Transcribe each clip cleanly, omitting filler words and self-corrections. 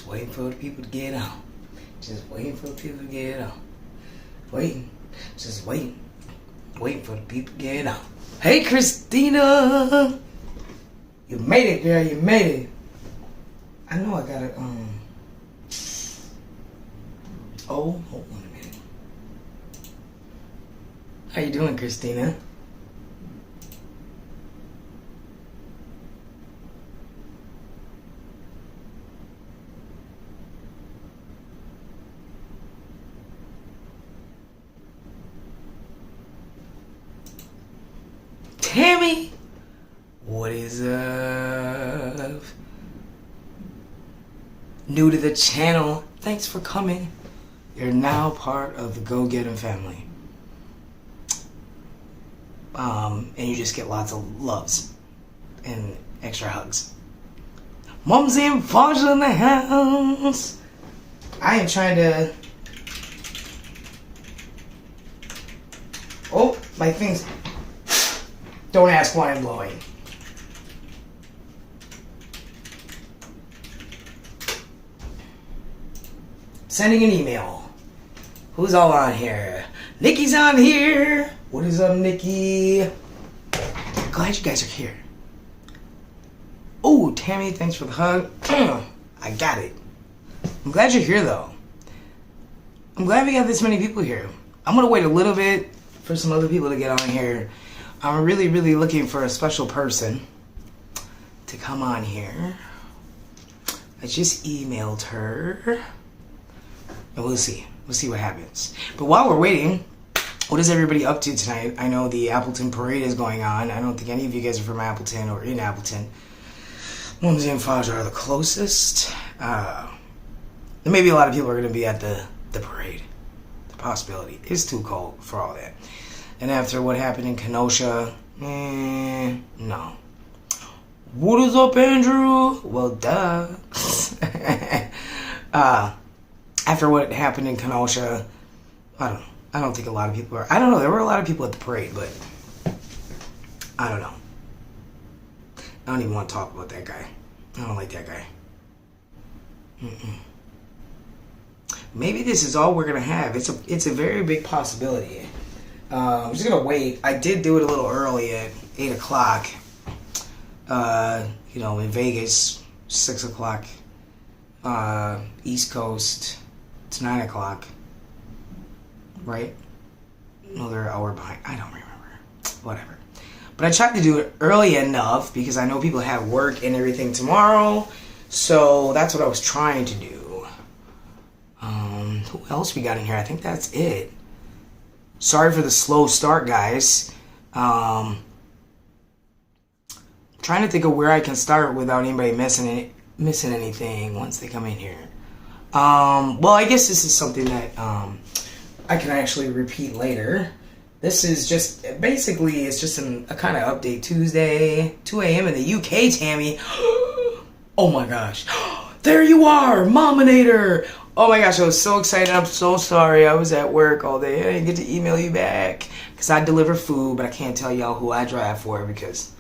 waiting for the people to get on. Just waiting for the people to get on. Waiting. Just waiting. Waiting for the people to get on. Hey, Christina! You made it, girl. You made it. I know I gotta, Oh, hold on a minute. How you doing, Christina? Tammy, what is up? New to the channel, thanks for coming. You're now part of the Go Get 'Em family. And you just get lots of loves and extra hugs. Mumsy and Faja in the house. I am trying to... Oh, my things... Don't ask why I'm blowing. Sending an email. Who's all on here? Nikki's on here. What is up, Nikki? Glad you guys are here. Oh, Tammy, thanks for the hug. I got it. I'm glad you're here, though. I'm glad we got this many people here. I'm going to wait a little bit for some other people to get on here. I'm really, really looking for a special person to come on here. I just emailed her. And we'll see. We'll see what happens. But while we're waiting, what is everybody up to tonight? I know the Appleton Parade is going on. I don't think any of you guys are from Appleton or in Appleton. Mumsy and Faja are the closest. There may be a lot of people are going to be at the parade. The possibility. It's too cold for all that. And after what happened in Kenosha, no. What is up, Andrew? Well, duh. After what happened in Kenosha, I don't know. I don't think a lot of people are... I don't know. There were a lot of people at the parade, but... I don't know. I don't even want to talk about that guy. I don't like that guy. Maybe this is all we're going to have. It's a very big possibility. I'm just going to wait. I did do it a little early at 8 o'clock. In Vegas, 6 o'clock. East Coast, it's 9 o'clock. Right? No, they're an hour behind. I don't remember. Whatever. But I tried to do it early enough because I know people have work and everything tomorrow. So that's what I was trying to do. Who else we got in here? I think that's it. Sorry for the slow start, guys. Trying to think of where I can start without anybody missing anything once they come in here. Well, I guess this is something that I can actually repeat later. This is just, basically, it's just a kind of update Tuesday, 2 a.m. in the UK, Tammy. Oh my gosh. There you are, Mominator. Oh my gosh, I was so excited. I'm so sorry. I was at work all day. I didn't get to email you back because I deliver food, but I can't tell y'all who I drive for because,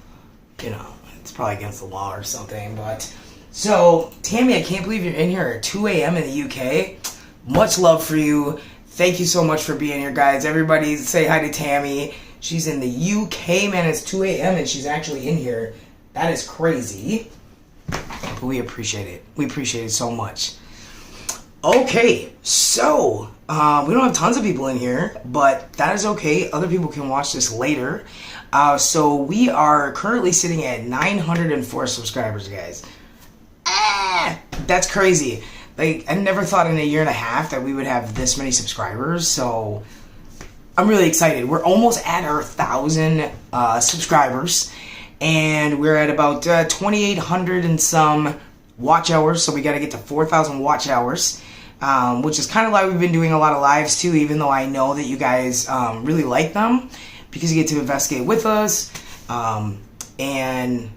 it's probably against the law or something. But so, Tammy, I can't believe you're in here at 2 a.m. in the UK. Much love for you. Thank you so much for being here, guys. Everybody say hi to Tammy. She's in the UK, man. It's 2 a.m. and she's actually in here. That is crazy. But we appreciate it. We appreciate it so much. Okay, so we don't have tons of people in here, but that is okay. Other people can watch this later. So we are currently sitting at 904 subscribers, guys. That's crazy. Like, I never thought in a year and a half that we would have this many subscribers, so I'm really excited. We're almost at our 1,000 subscribers, and we're at about 2,800 and some watch hours, so we got to get to 4,000 watch hours, which is kind of why we've been doing a lot of lives too, even though I know that you guys really like them, because you get to investigate with us, and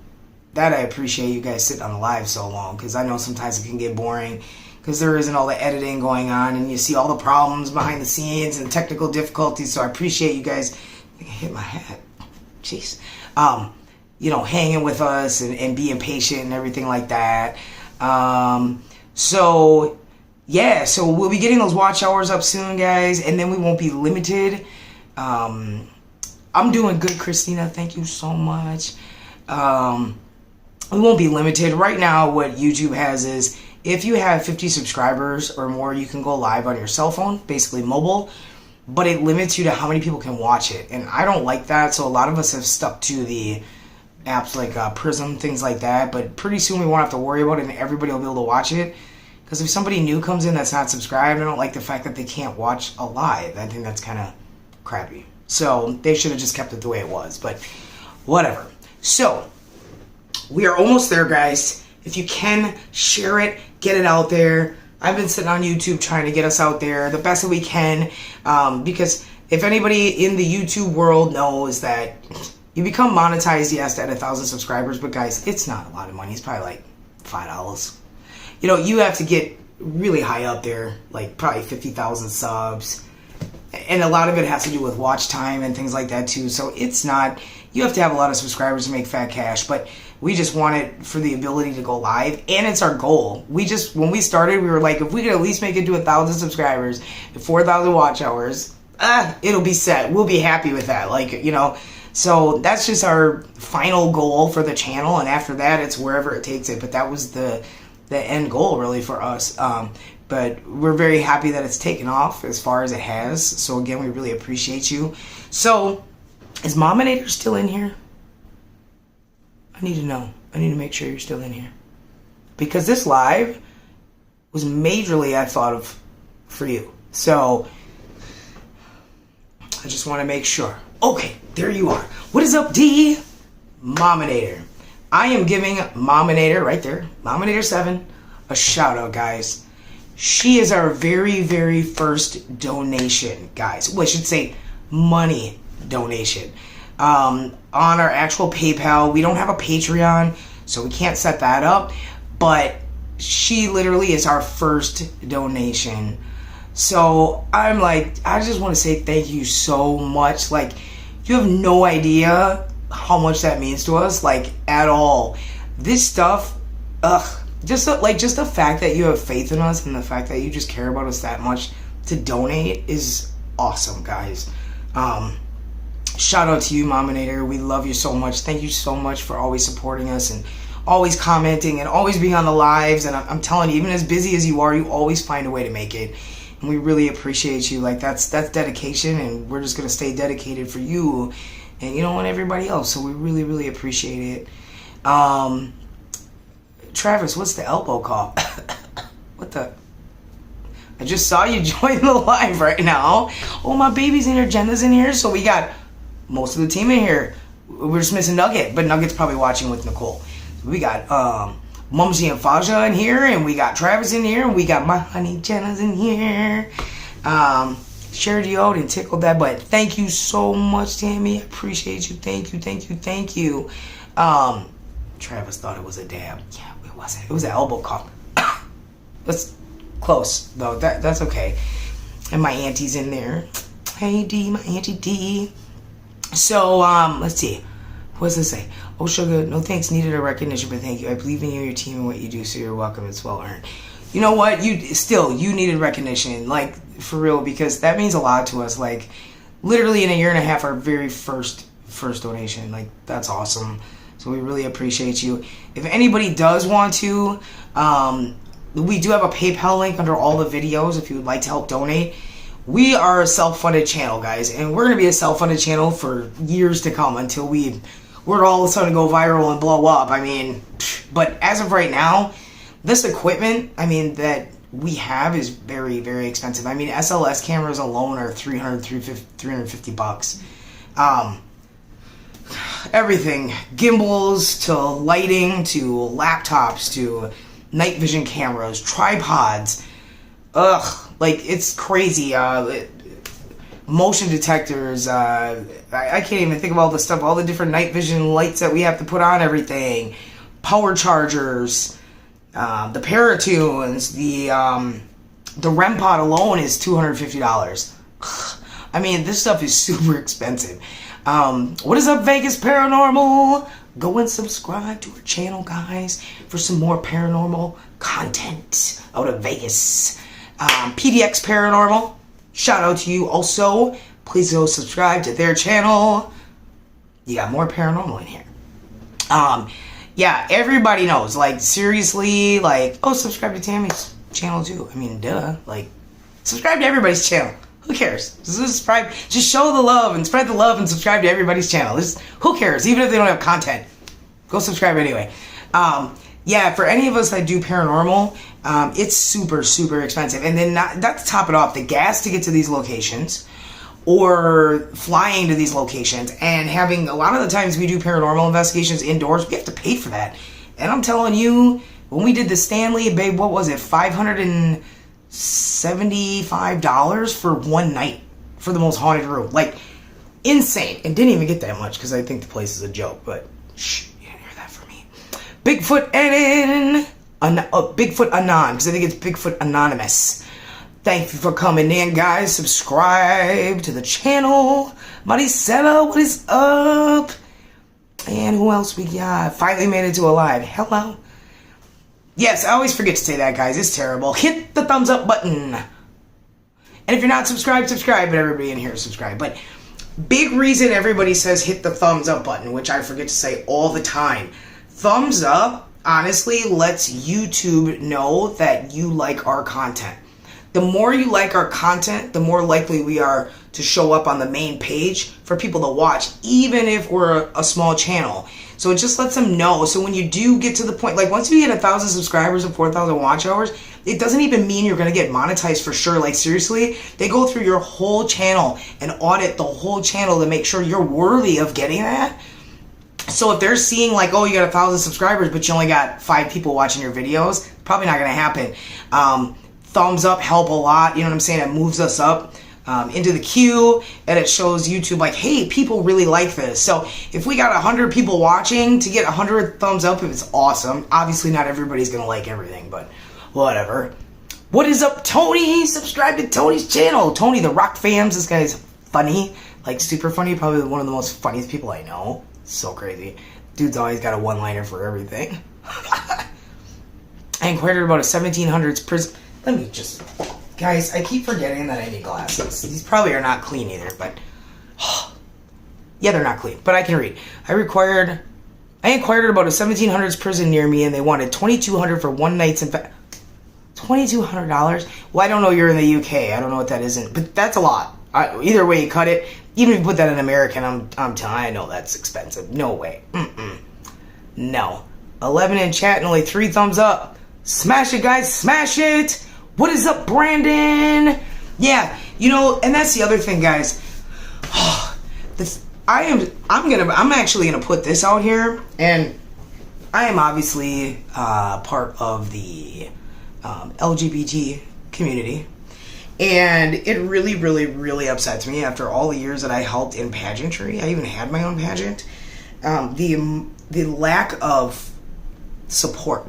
that I appreciate you guys sitting on the live so long, because I know sometimes it can get boring, because there isn't all the editing going on, and you see all the problems behind the scenes and technical difficulties, so I appreciate you guys. I think I hit my hat. Jeez. Hanging with us and being patient and everything like that. So yeah, so we'll be getting those watch hours up soon, guys, and then we won't be limited. I'm doing good, Christina. Thank you so much. We won't be limited. Right now, what YouTube has is if you have 50 subscribers or more, you can go live on your cell phone, basically mobile, but it limits you to how many people can watch it. And I don't like that, so a lot of us have stuck to the apps like Prism, things like that. But pretty soon we won't have to worry about it and everybody will be able to watch it. Because if somebody new comes in that's not subscribed, I don't like the fact that they can't watch a live. I think that's kind of crappy. So they should have just kept it the way it was, but whatever. So we are almost there, guys. If you can, share it, get it out there. I've been sitting on YouTube trying to get us out there the best that we can, because if anybody in the YouTube world knows that you become monetized, yes, at 1,000 subscribers, but guys, it's not a lot of money. It's probably like $5. You know, you have to get really high up there, like probably 50,000 subs. And a lot of it has to do with watch time and things like that too. So it's not, you have to have a lot of subscribers to make fat cash, but we just want it for the ability to go live, and it's our goal. When we started, we were like, if we could at least make it to 1,000 subscribers and 4,000 watch hours, it'll be set. We'll be happy with that. Like, you know, so that's just our final goal for the channel, and after that, it's wherever it takes it. But that was the end goal really for us. But we're very happy that it's taken off as far as it has. So again, we really appreciate you. So is Mominator still in here? I need to know. I need to make sure you're still in here. Because this live was majorly, I thought of, for you. So I just want to make sure. Okay, there you are. What is up, D? Mominator. I am giving Mominator, right there, Mominator 7, a shout out, guys. She is our very, very first donation, guys. Well, I should say money donation. On our actual PayPal, we don't have a Patreon, so we can't set that up. But she literally is our first donation. So I'm like, I just want to say thank you so much. Like, you have no idea how much that means to us, like, at all. This stuff, just the fact that you have faith in us and the fact that you just care about us that much to donate is awesome, guys. Shout out to you, Mominator. We love you so much. Thank you so much for always supporting us and always commenting and always being on the lives. And I'm telling you, even as busy as you are, you always find a way to make it. And we really appreciate you. Like, that's dedication, and we're just going to stay dedicated for you and, you know, and everybody else. So we really, really appreciate it. Travis, what's the elbow call? What the? I just saw you join the live right now. Oh, my baby's in here. Jenna's in here. So we got most of the team in here. We're just missing Nugget, but Nugget's probably watching with Nicole. So we got Mumsy and Faja in here, and we got Travis in here, and we got my honey Jenna's in here. Shared you out and tickled that butt. Thank you so much, Tammy. I appreciate you. Thank you, thank you, thank you. Travis thought it was a dab. Yeah, it wasn't. It was an elbow cup. That's close, though. That's okay. And my auntie's in there. Hey, D, my auntie D. So, let's see. What does this say? Oh, sugar, no thanks needed or recognition, but thank you. I believe in you, your team, and what you do, so you're welcome. It's well earned. You know what? You needed recognition, like, for real, because that means a lot to us. Like, literally in a year and a half, our very first donation. Like, that's awesome. So we really appreciate you. If anybody does want to, we do have a PayPal link under all the videos if you would like to help donate. We are a self-funded channel, guys, and we're going to be a self-funded channel for years to come until we're all of a sudden go viral and blow up. I mean, but as of right now, this equipment, I mean, that we have is very, very expensive. I mean, SLS cameras alone are $350. Everything, gimbals to lighting to laptops to night vision cameras, tripods. Like, it's crazy. Motion detectors. I can't even think of all the stuff, all the different night vision lights that we have to put on everything. Power chargers, the Paratunes, the REM pod alone is $250. I mean, this stuff is super expensive. What is up, Vegas Paranormal? go and subscribe to our channel, guys, for some more paranormal content out of Vegas. PDX Paranormal, shout out to you also. Please go subscribe to their channel. You got more paranormal in here. Yeah, everybody knows, like, seriously, like, oh, subscribe to Tammy's channel too. I mean, duh, like, subscribe to everybody's channel. Who cares? Just subscribe. Just show the love and spread the love and subscribe to everybody's channel. Who cares? Even if they don't have content, go subscribe anyway. Yeah, for any of us that do paranormal, it's super, super expensive. And then not to top it off, the gas to get to these locations, or flying to these locations, and having, a lot of the times we do paranormal investigations indoors, we have to pay for that. And I'm telling you, when we did the Stanley, babe, what was it, $575 for one night for the most haunted room. Like, insane. And didn't even get that much, because I think the place is a joke, but shh, you didn't hear that from me. Bigfoot Bigfoot Anon, because I think it's Bigfoot Anonymous. Thank you for coming in, guys. Subscribe to the channel. Maricela, what is up? And who else we got? Finally made it to alive. Hello. Yes, I always forget to say that, guys. It's terrible. Hit the thumbs up button. And if you're not subscribed, subscribe. But everybody in here is subscribed. But big reason everybody says hit the thumbs up button, which I forget to say all the time. Thumbs up, honestly, lets YouTube know that you like our content. The more you like our content, the more likely we are to show up on the main page for people to watch, even if we're a small channel. So it just lets them know. So when you do get to the point, like once you hit 1,000 subscribers and 4,000 watch hours, it doesn't even mean you're going to get monetized for sure. Like seriously, they go through your whole channel and audit the whole channel to make sure you're worthy of getting that. So if they're seeing like, oh, you got 1,000 subscribers, but you only got 5 people watching your videos, probably not going to happen. Thumbs up help a lot, you know what I'm saying? It moves us up into the queue, and it shows YouTube like, hey, people really like this. So if we got 100 people watching, to get 100 thumbs up, it's awesome. Obviously not everybody's gonna like everything, but whatever. What is up, Tony? Subscribe to Tony's channel. Tony the Rock Fams. This guy's funny, like super funny, probably one of the most funniest people I know. So crazy. Dude's always got a one-liner for everything. I inquired about a 1700s prison. Let me just, guys, I keep forgetting that I need glasses. These probably are not clean either, but, yeah, they're not clean, but I can read. I inquired about a 1700s prison near me, and they wanted $2,200 for one night's $2,200? Well, I don't know, you're in the UK. I don't know what that is, but that's a lot. Either way you cut it, even if you put that in American, I'm telling you, I know that's expensive. No way. No. 11 in chat and only 3 thumbs up. Smash it, guys, smash it. What is up, Brandon? Yeah, you know, and that's the other thing, guys. I'm actually gonna put this out here, and I am obviously part of the LGBT community, and it really, really, really upsets me after all the years that I helped in pageantry. I even had my own pageant. The lack of support,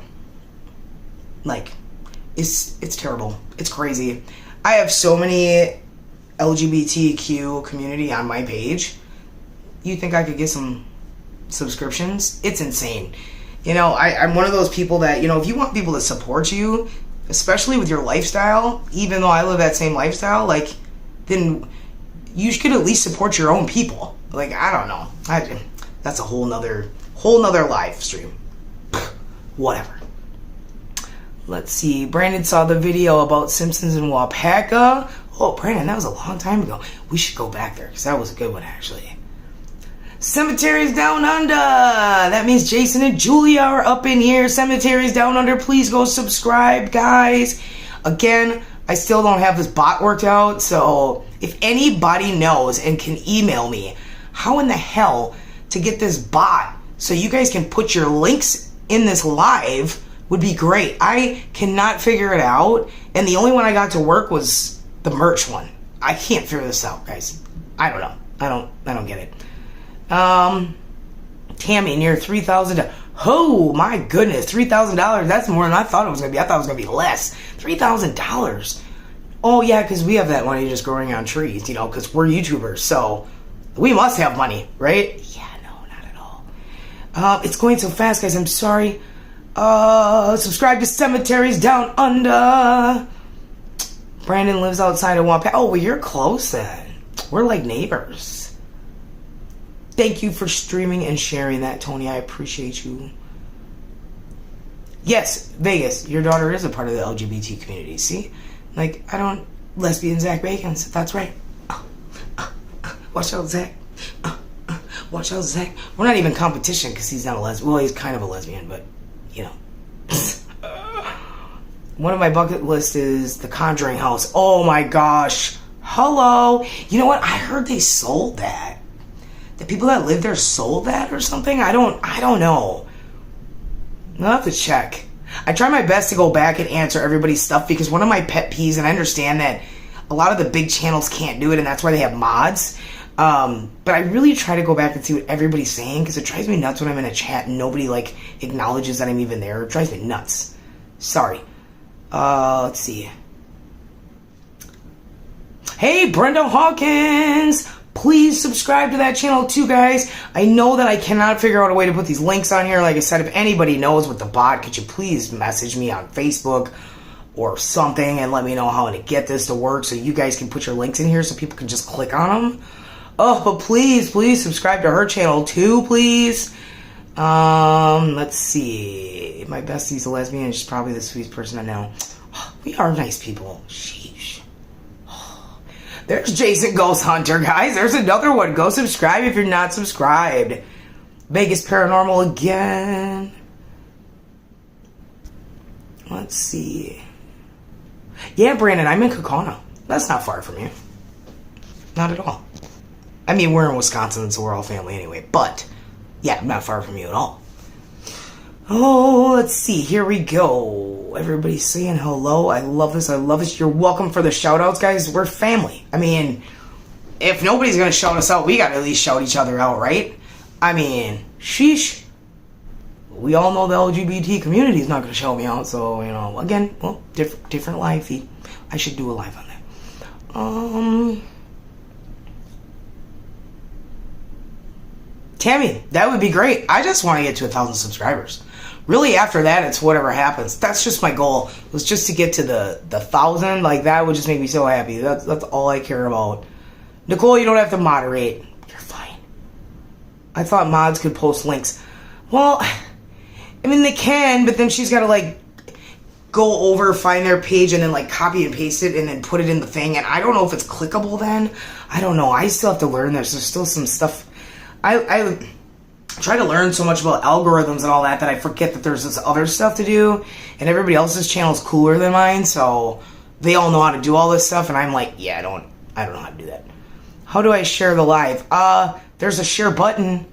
like. It's terrible. It's crazy. I have so many LGBTQ community on my page. You think I could get some subscriptions? It's insane. You know, I'm one of those people that, you know, if you want people to support you, especially with your lifestyle, even though I live that same lifestyle, like, then you should at least support your own people. Like, I don't know. That's a whole nother live stream. Whatever. Let's see. Brandon saw the video about Simpsons in Wapaka. Oh, Brandon, that was a long time ago. We should go back there, because that was a good one, actually. Cemeteries Down Under. That means Jason and Julia are up in here. Cemeteries Down Under. Please go subscribe, guys. Again, I still don't have this bot worked out, so if anybody knows and can email me how in the hell to get this bot so you guys can put your links in this live, would be great. I cannot figure it out, and the only one I got to work was the merch one. I can't figure this out, guys. I don't know. I don't get it. Tammy, near $3,000. Oh my goodness, $3,000. That's more than I thought it was gonna be. I thought it was gonna be less. $3,000. Oh yeah, because we have that money just growing on trees, you know, because we're YouTubers, so we must have money, right? Yeah, no, not at all. It's going so fast, guys. I'm sorry. Subscribe to Cemeteries Down Under. Brandon lives outside of Wapak. Oh, well, you're close then. We're like neighbors. Thank you for streaming and sharing that, Tony. I appreciate you. Yes, Vegas, your daughter is a part of the LGBT community. See? Like, I don't... Lesbian Zach Bacons. That's right. Watch out, Zach. Watch out, Zach. We're not even competition because he's not a lesbian. Well, he's kind of a lesbian, but, you know. One of my bucket list is the Conjuring house. Oh my gosh. Hello. You know what? I heard they sold that. The people that live there sold that or something. I don't know. I'll have to check. I try my best to go back and answer everybody's stuff because one of my pet peeves, and I understand that a lot of the big channels can't do it, and that's why they have mods. But I really try to go back and see what everybody's saying because it drives me nuts when I'm in a chat and nobody like acknowledges that I'm even there. It drives me nuts. Sorry. Let's see. Hey, Brenda Hawkins! Please subscribe to that channel too, guys. I know that I cannot figure out a way to put these links on here. Like I said, if anybody knows with the bot, could you please message me on Facebook or something and let me know how to get this to work so you guys can put your links in here so people can just click on them. Oh, but please subscribe to her channel too, please. Let's see. My bestie's a lesbian. She's probably the sweetest person I know. We are nice people. Sheesh. There's Jason Ghost Hunter, guys. There's another one. Go subscribe if you're not subscribed. Vegas Paranormal again. Let's see. Yeah, Brandon, I'm in Kokona. That's not far from you. Not at all. I mean, we're in Wisconsin, so we're all family anyway. But, yeah, I'm not far from you at all. Oh, let's see. Here we go. Everybody's saying hello. I love this. I love this. You're welcome for the shout-outs, guys. We're family. I mean, if nobody's going to shout us out, we got to at least shout each other out, right? I mean, sheesh. We all know the LGBT community is not going to shout me out. So, you know, again, well, different live feed. I should do a live on that. Tammy, that would be great. I just want to get to 1,000 subscribers. Really, after that, it's whatever happens. That's just my goal. Was just to get to the 1,000. Like, that would just make me so happy. That's all I care about. Nicole, you don't have to moderate. You're fine. I thought mods could post links. Well, I mean, they can, but then she's got to, like, go over, find their page, and then, like, copy and paste it, and then put it in the thing. And I don't know if it's clickable then. I don't know. I still have to learn this. There's still some stuff. I try to learn so much about algorithms and all that I forget that there's this other stuff to do, and everybody else's channel is cooler than mine, so they all know how to do all this stuff, and I'm like, yeah, I don't know how to do that. How do I share the live? There's a share button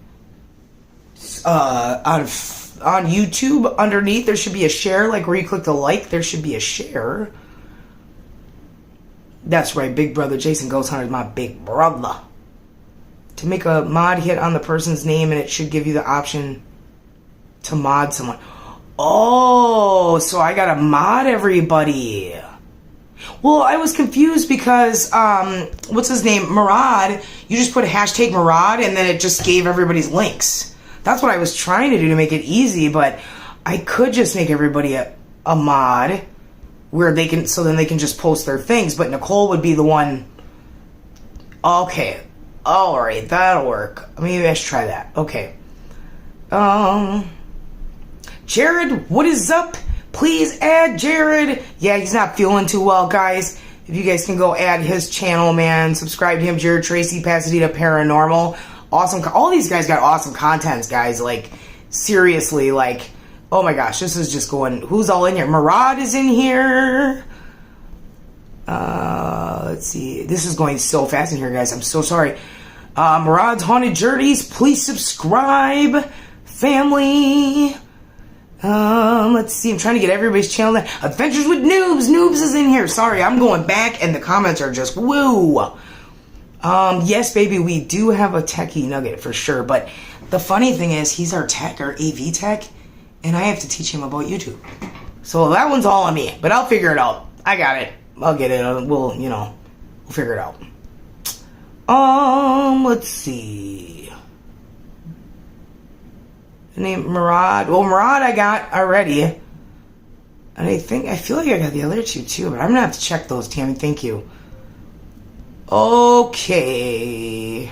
on YouTube underneath. There should be a share, like where you click the like, there should be a share. That's right, Big Brother Jason Ghost Hunter is my big brother. To make a mod, hit on the person's name and it should give you the option to mod someone. Oh, so I gotta mod everybody. Well, I was confused because, what's his name? Murad. You just put a hashtag Murad and then it just gave everybody's links. That's what I was trying to do to make it easy, but I could just make everybody a mod where they can, so then they can just post their things, but Nicole would be the one. Okay. Alright, that'll work. Maybe I should try that. Okay. Jared, what is up? Please add Jared. Yeah, he's not feeling too well, guys. If you guys can go add his channel, man. Subscribe to him, Jared Tracy, Pasadena Paranormal. Awesome. All these guys got awesome contents, guys. Like, seriously, like, oh my gosh, this is just going, who's all in here? Murad is in here. Let's see. This is going so fast in here, guys. I'm so sorry. Murad's Haunted Journeys, please subscribe. Family. Let's see. I'm trying to get everybody's channel there. Adventures with Noobs. Noobs is in here. Sorry, I'm going back and the comments are just woo. Yes, baby, we do have a techie nugget for sure. But the funny thing is, he's our tech, our AV tech, and I have to teach him about YouTube. So that one's all on me, but I'll figure it out. I got it. I'll get it. We'll figure it out. Let's see. The name Murad. Well, Murad I got already. And I feel like I got the other two too, but I'm gonna have to check those, Tammy. Thank you. Okay.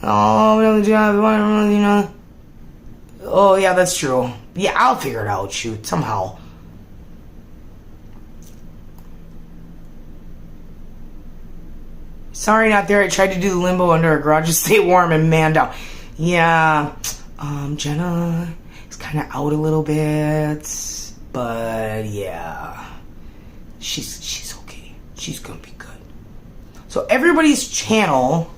Oh, you know. Oh, yeah, that's true. Yeah, I'll figure it out, shoot, somehow. Sorry, not there. I tried to do the limbo under a garage to stay warm and man down. Yeah, Jenna is kind of out a little bit, but yeah, she's okay. She's gonna be good. So everybody's channel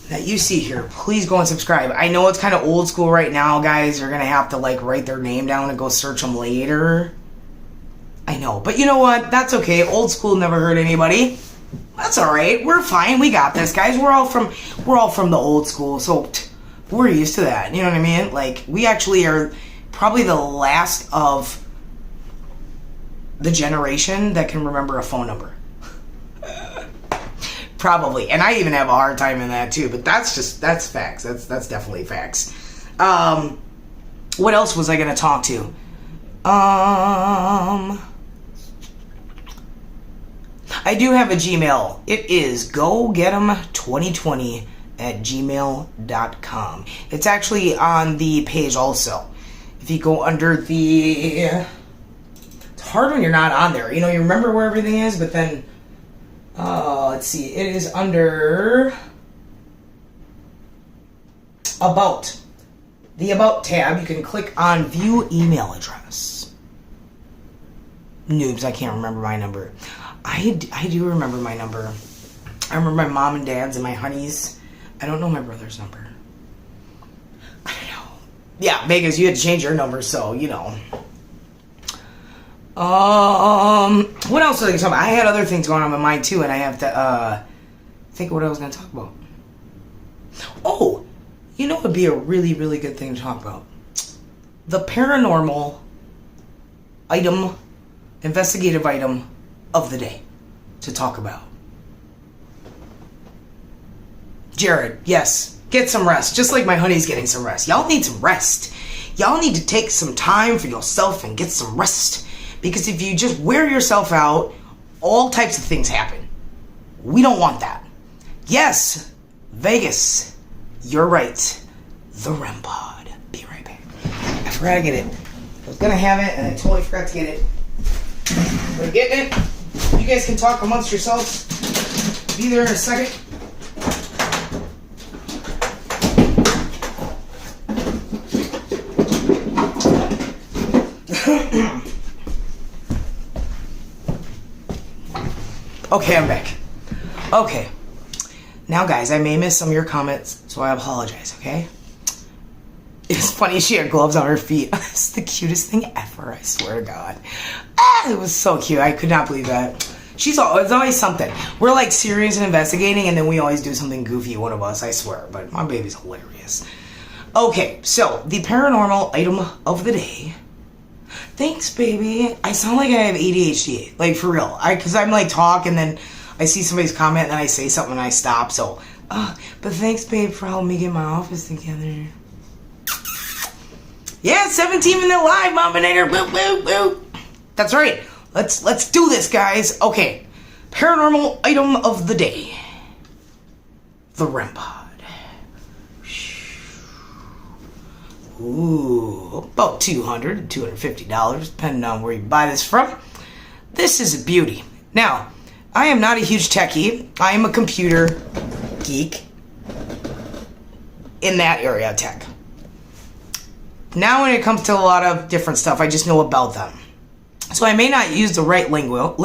that you see here, please go and subscribe. I know it's kind of old school right now, guys. You're gonna have to like write their name down and go search them later. I know, but you know what? That's okay. Old school never hurt anybody. That's all right. We're fine. We got this, guys. We're all from the old school, so we're used to that. You know what I mean? Like, we actually are probably the last of the generation that can remember a phone number. Probably. And I even have a hard time in that too, but that's facts. That's definitely facts. What else was I going to talk to? I do have a Gmail. It is gogetem2020@gmail.com. It's actually on the page also. If you go under the... It's hard when you're not on there. You know, you remember where everything is, but then... let's see. It is under... About. The About tab. You can click on View Email Address. Noobs, I can't remember my number. I do remember my number. I remember my mom and dad's and my honey's. I don't know my brother's number. I don't know. Yeah, Vegas, you had to change your number, so, you know. What else was I talking about? I had other things going on in my mind, too, and I have to, think of what I was going to talk about. Oh, you know what would be a really, really good thing to talk about? The paranormal item, investigative item of the day to talk about. Jared, yes, get some rest. Just like my honey's getting some rest. Y'all need some rest. Y'all need to take some time for yourself and get some rest. Because if you just wear yourself out, all types of things happen. We don't want that. Yes, Vegas, you're right. The REM pod. Be right back. I forgot to get it. I was going to have it and I totally forgot to get it. We're getting it. You guys can talk amongst yourselves. Be there in a second. Okay, I'm back. Okay. Now, guys, I may miss some of your comments, so I apologize, okay? It's funny, she had gloves on her feet. It's the cutest thing ever, I swear to God. It was so cute. I could not believe that. It's always something. We're like serious and investigating, and then we always do something goofy, one of us, I swear. But my baby's hilarious. Okay, so the paranormal item of the day. Thanks, baby. I sound like I have ADHD. Like, for real. Because I'm like talk, and then I see somebody's comment, and then I say something, and I stop. So, but thanks, babe, for helping me get my office together. Yeah, 17-minute live, Mominator. Woo, woo, woo. That's right. Let's do this, guys. Okay. Paranormal item of the day. The REM pod. Ooh, about $200 to $250, depending on where you buy this from. This is a beauty. Now, I am not a huge techie. I am a computer geek in that area of tech. Now when it comes to a lot of different stuff, I just know about them. So I may not use the right lingo,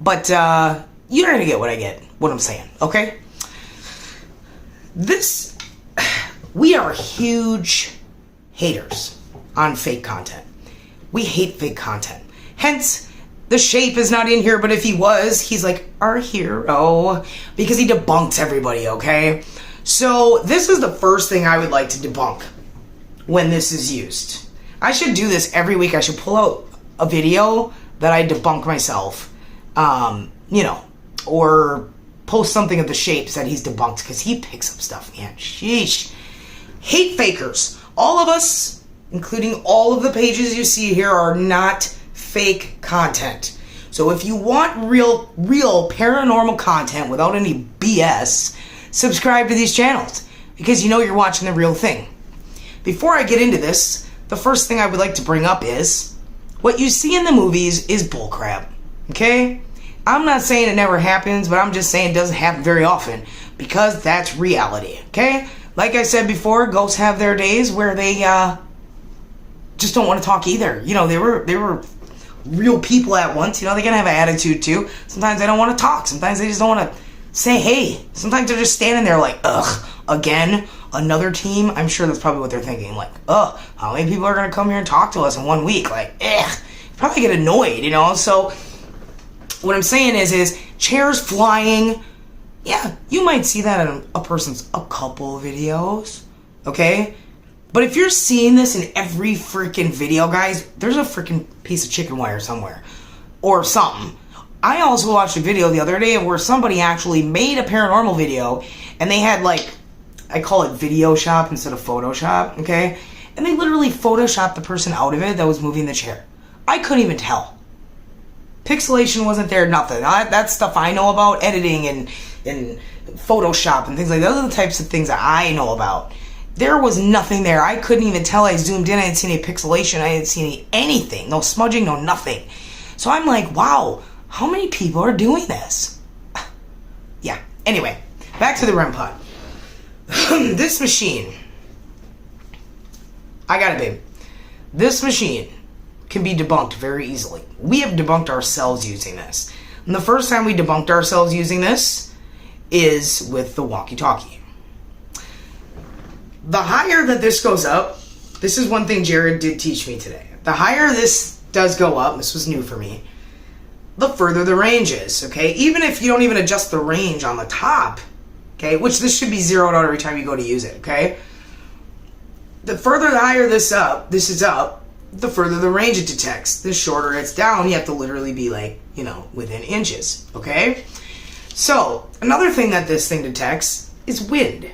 but you're going to get what I'm saying, okay? We are huge haters on fake content. We hate fake content. Hence, the Shape is not in here, but if he was, he's like our hero because he debunks everybody, okay? So this is the first thing I would like to debunk when this is used. I should do this every week. I should pull out a video that I debunk myself, or post something of the Shapes that he's debunked because he picks up stuff, man. Sheesh. hate fakers. All of us, including all of the pages you see here, are not fake content. So if you want real paranormal content without any BS, subscribe to these channels because you know you're watching the real thing. Before I get into this, the first thing I would like to bring up is what you see in the movies is bullcrap. Okay? I'm not saying it never happens, but I'm just saying it doesn't happen very often because that's reality. Okay? Like I said before, ghosts have their days where they just don't want to talk either. You know, they were real people at once. You know, they can have an attitude too. Sometimes they don't want to talk. Sometimes they just don't want to say hey. Sometimes they're just standing there like, ugh, again, another team. I'm sure that's probably what they're thinking. Like, ugh, how many people are going to come here and talk to us in 1 week? Like, ugh. Probably get annoyed, you know? So what I'm saying is chairs flying. Yeah, you might see that in a couple of videos, okay? But if you're seeing this in every freaking video, guys, there's a freaking piece of chicken wire somewhere or something. I also watched a video the other day where somebody actually made a paranormal video and they had like, I call it video shop instead of Photoshop, okay? And they literally Photoshopped the person out of it that was moving the chair. I couldn't even tell. Pixelation wasn't there, nothing. That's stuff I know about, editing and Photoshop and things like that. Those are the types of things that I know about. There was nothing there. I couldn't even tell. I zoomed in. I didn't see any pixelation. I didn't see anything. No smudging, no nothing. So I'm like, wow, how many people are doing this? Yeah. Anyway, back to the REM pod. This machine. I got it, babe. This machine can be debunked very easily. We have debunked ourselves using this. And the first time we debunked ourselves using this is with the walkie-talkie. The higher that this goes up, this is one thing Jared did teach me today. The higher this does go up, this was new for me, the further the range is, okay? Even if you don't even adjust the range on the top, okay, which this should be zeroed out every time you go to use it, okay? The further the higher this is up, the further the range it detects. The shorter it's down, you have to literally be like, you know, within inches, okay? So, another thing that this thing detects is wind.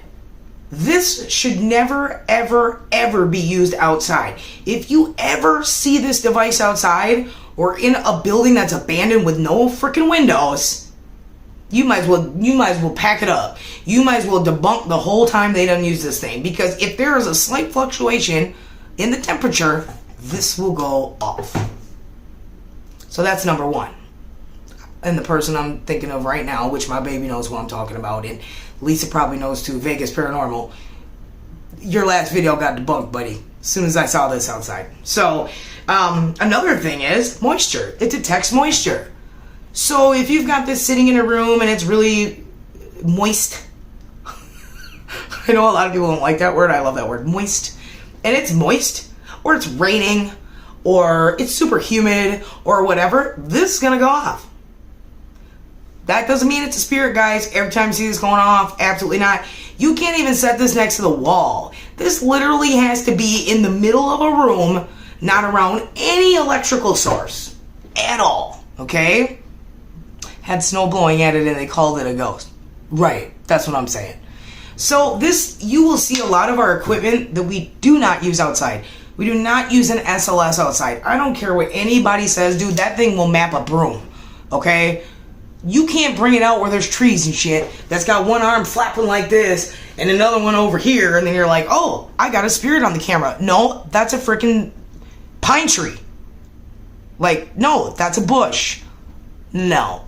This should never, ever, ever be used outside. If you ever see this device outside or in a building that's abandoned with no freaking windows, you might as well pack it up. You might as well debunk the whole time they don't use this thing, because if there is a slight fluctuation in the temperature, this will go off. So that's number one. And the person I'm thinking of right now, which my baby knows who I'm talking about, and Lisa probably knows too, Vegas Paranormal, your last video got debunked, buddy, as soon as I saw this outside. So, another thing is moisture. It detects moisture. So if you've got this sitting in a room and it's really moist, I know a lot of people don't like that word, I love that word, moist, and it's moist, or it's raining, or it's super humid, or whatever, this is gonna go off. That doesn't mean it's a spirit, guys. Every time you see this going off, absolutely not. You can't even set this next to the wall. This literally has to be in the middle of a room, not around any electrical source at all, okay? Had snow blowing at it and they called it a ghost. Right, that's what I'm saying. So this, you will see a lot of our equipment that we do not use outside. We do not use an SLS outside. I don't care what anybody says, dude, that thing will map a broom, okay? You can't bring it out where there's trees and shit that's got one arm flapping like this and another one over here, and then you're like, oh, I got a spirit on the camera. No, that's a freaking pine tree. Like, no, that's a bush. No,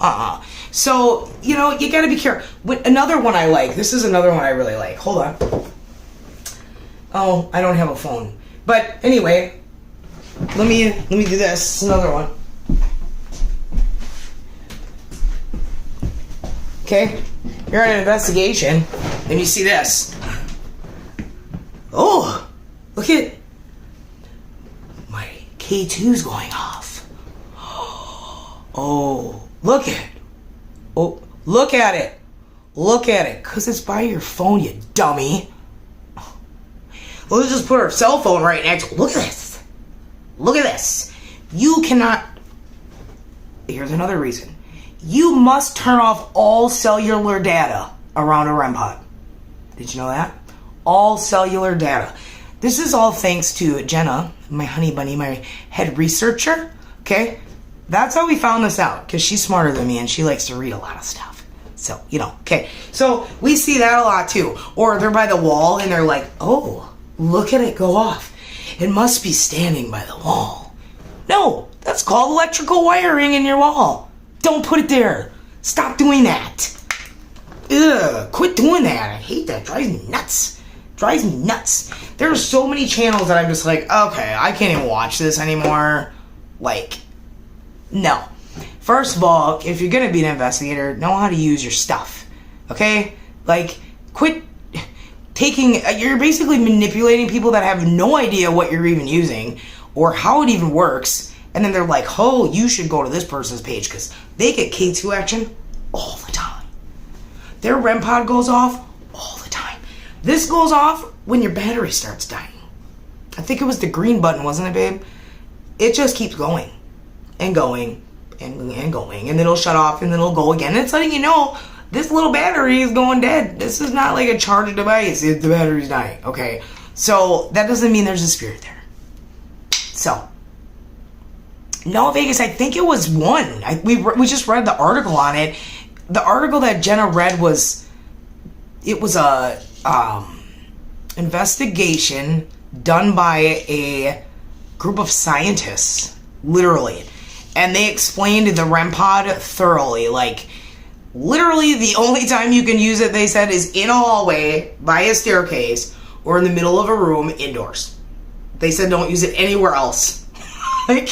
So, you know, you gotta be careful. Another one I like, this is another one I really like. Hold on. Oh, I don't have a phone. But anyway, let me do this. It's another one. Okay, you're on an investigation, and you see this. Oh, look at my K2's going off. Oh, look at it. Oh, look at it. Look at it, because it's by your phone, you dummy. Let's just put our cell phone right next. Look at this. Look at this. You cannot. Here's another reason. You must turn off all cellular data around a REM pod. Did you know that? all cellular data. This is all thanks to Jenna, my honey bunny, my head researcher. Okay, that's how we found this out, because she's smarter than me and she likes to read a lot of stuff. So, okay. So we see that a lot too. Or they're by the wall and they're like, oh, look at it go off. It must be standing by the wall. No, that's called electrical wiring in your wall. Don't put it there. Stop doing that. Ugh, quit doing that. I hate that. Drives me nuts. Drives me nuts. There are so many channels that I'm just like, okay, I can't even watch this anymore. Like, no. First of all, if you're gonna be an investigator, know how to use your stuff. Okay? Like, quit taking, you're basically manipulating people that have no idea what you're even using or how it even works, and then they're like, oh, you should go to this person's page because they get K2 action all the time. Their REM pod goes off all the time. This goes off when your battery starts dying. I think it was the green button, wasn't it, babe? It just keeps going and going and going, and then it'll shut off and then it'll go again. And it's letting you know this little battery is going dead. This is not like a charged device. The battery's dying. Okay, so that doesn't mean there's a spirit there. So, no, Vegas, I think it was one. We just read the article on it. The article that Jenna read was a investigation done by a group of scientists, literally, and they explained the REM pod thoroughly. Like, literally, the only time you can use it, they said, is in a hallway, by a staircase, or in the middle of a room, indoors. They said don't use it anywhere else. Like,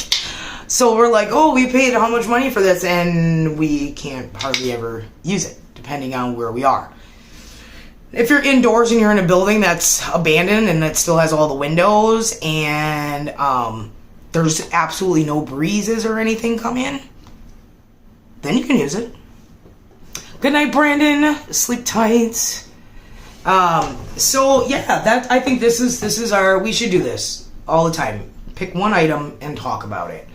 so we're like, oh, we paid how much money for this, and we can't hardly ever use it, depending on where we are. If you're indoors and you're in a building that's abandoned and that still has all the windows and there's absolutely no breezes or anything come in, then you can use it. Good night, Brandon. Sleep tight. So yeah, that I think this is our. We should do this all the time. Pick one item and talk about it.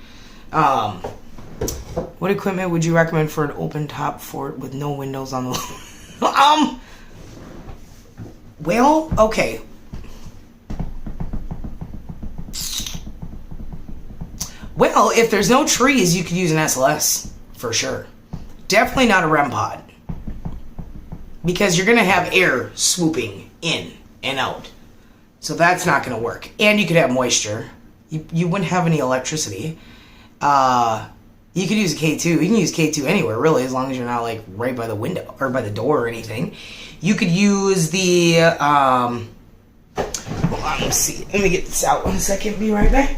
What equipment would you recommend for an open top fort with no windows on the? Well, okay. Well, if there's no trees, you could use an SLS for sure. Definitely not a REM pod. Because you're going to have air swooping in and out. So that's not going to work. And you could have moisture. You wouldn't have any electricity. You could use a K2. You can use K2 anywhere, really, as long as you're not, like, right by the window or by the door or anything. You could use the, hold on, let's see. Let me get this out 1 second. Be right back.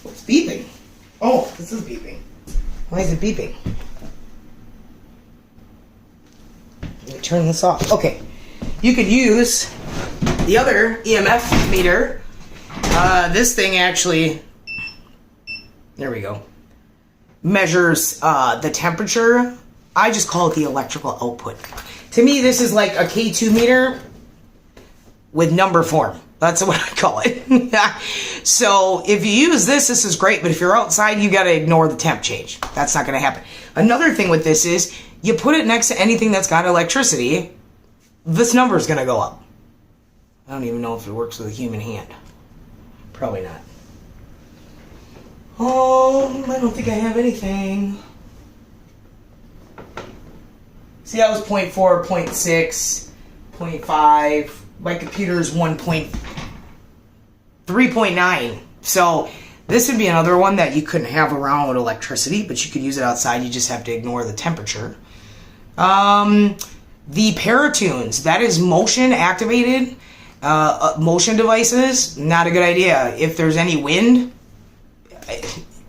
What's beeping? Oh, this is beeping. Why is it beeping? Let me turn this off. Okay. You could use the other EMF meter. This thing actually, there we go, measures the temperature. I just call it the electrical output. To me, this is like a K2 meter with number form. That's what I call it. So if you use this is great, but if you're outside, you got to ignore the temp change. That's not going to happen. Another thing with this is you put it next to anything that's got electricity, this number is going to go up. I don't even know if it works with a human hand. Probably not. I don't think I have anything. See, that was 0.4, 0.6, 0.5. My computer is 3.9. So this would be another one that you couldn't have around with electricity, but you could use it outside. You just have to ignore the temperature. The Paratunes, that is motion activated. Motion devices, not a good idea. If there's any wind,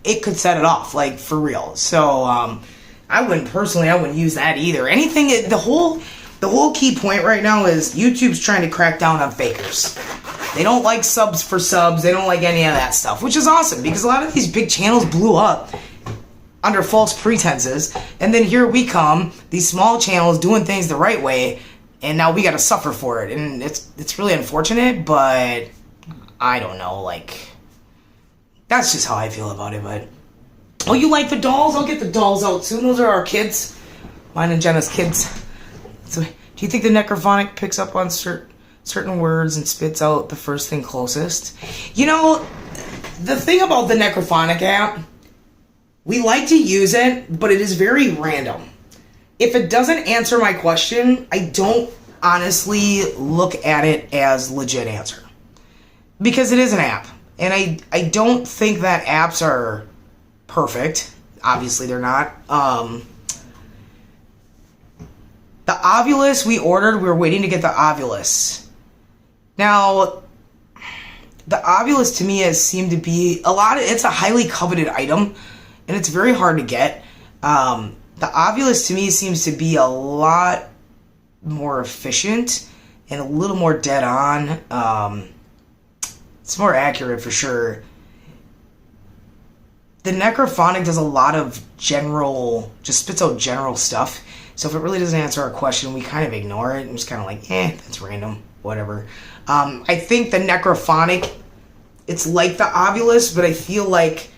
it could set it off, like, for real. So, I wouldn't use that either. Anything, the whole key point right now is YouTube's trying to crack down on fakers. They don't like subs for subs. They don't like any of that stuff, which is awesome because a lot of these big channels blew up under false pretenses. And then here we come, these small channels doing things the right way, and now we got to suffer for it. And it's really unfortunate, but I don't know, like, that's just how I feel about it. But, oh, you like the dolls? I'll get the dolls out soon. Those are our kids. Mine and Jenna's kids. So, do you think the necrophonic picks up on certain words and spits out the first thing closest? You know, the thing about the necrophonic app, we like to use it, but it is very random. If it doesn't answer my question, I don't honestly look at it as legit answer. Because it is an app. And I don't think that apps are perfect. Obviously they're not. The Ovulus we ordered, we were waiting to get the Ovulus. Now, the Ovulus to me has seemed to be it's a highly coveted item, and it's very hard to get. The Ovulus to me seems to be a lot more efficient and a little more dead on. It's more accurate for sure. The necrophonic does a lot of just spits out general stuff. So if it really doesn't answer our question, we kind of ignore it and just kind of like, that's random, whatever. I think the necrophonic, it's like the Ovulus, but I feel like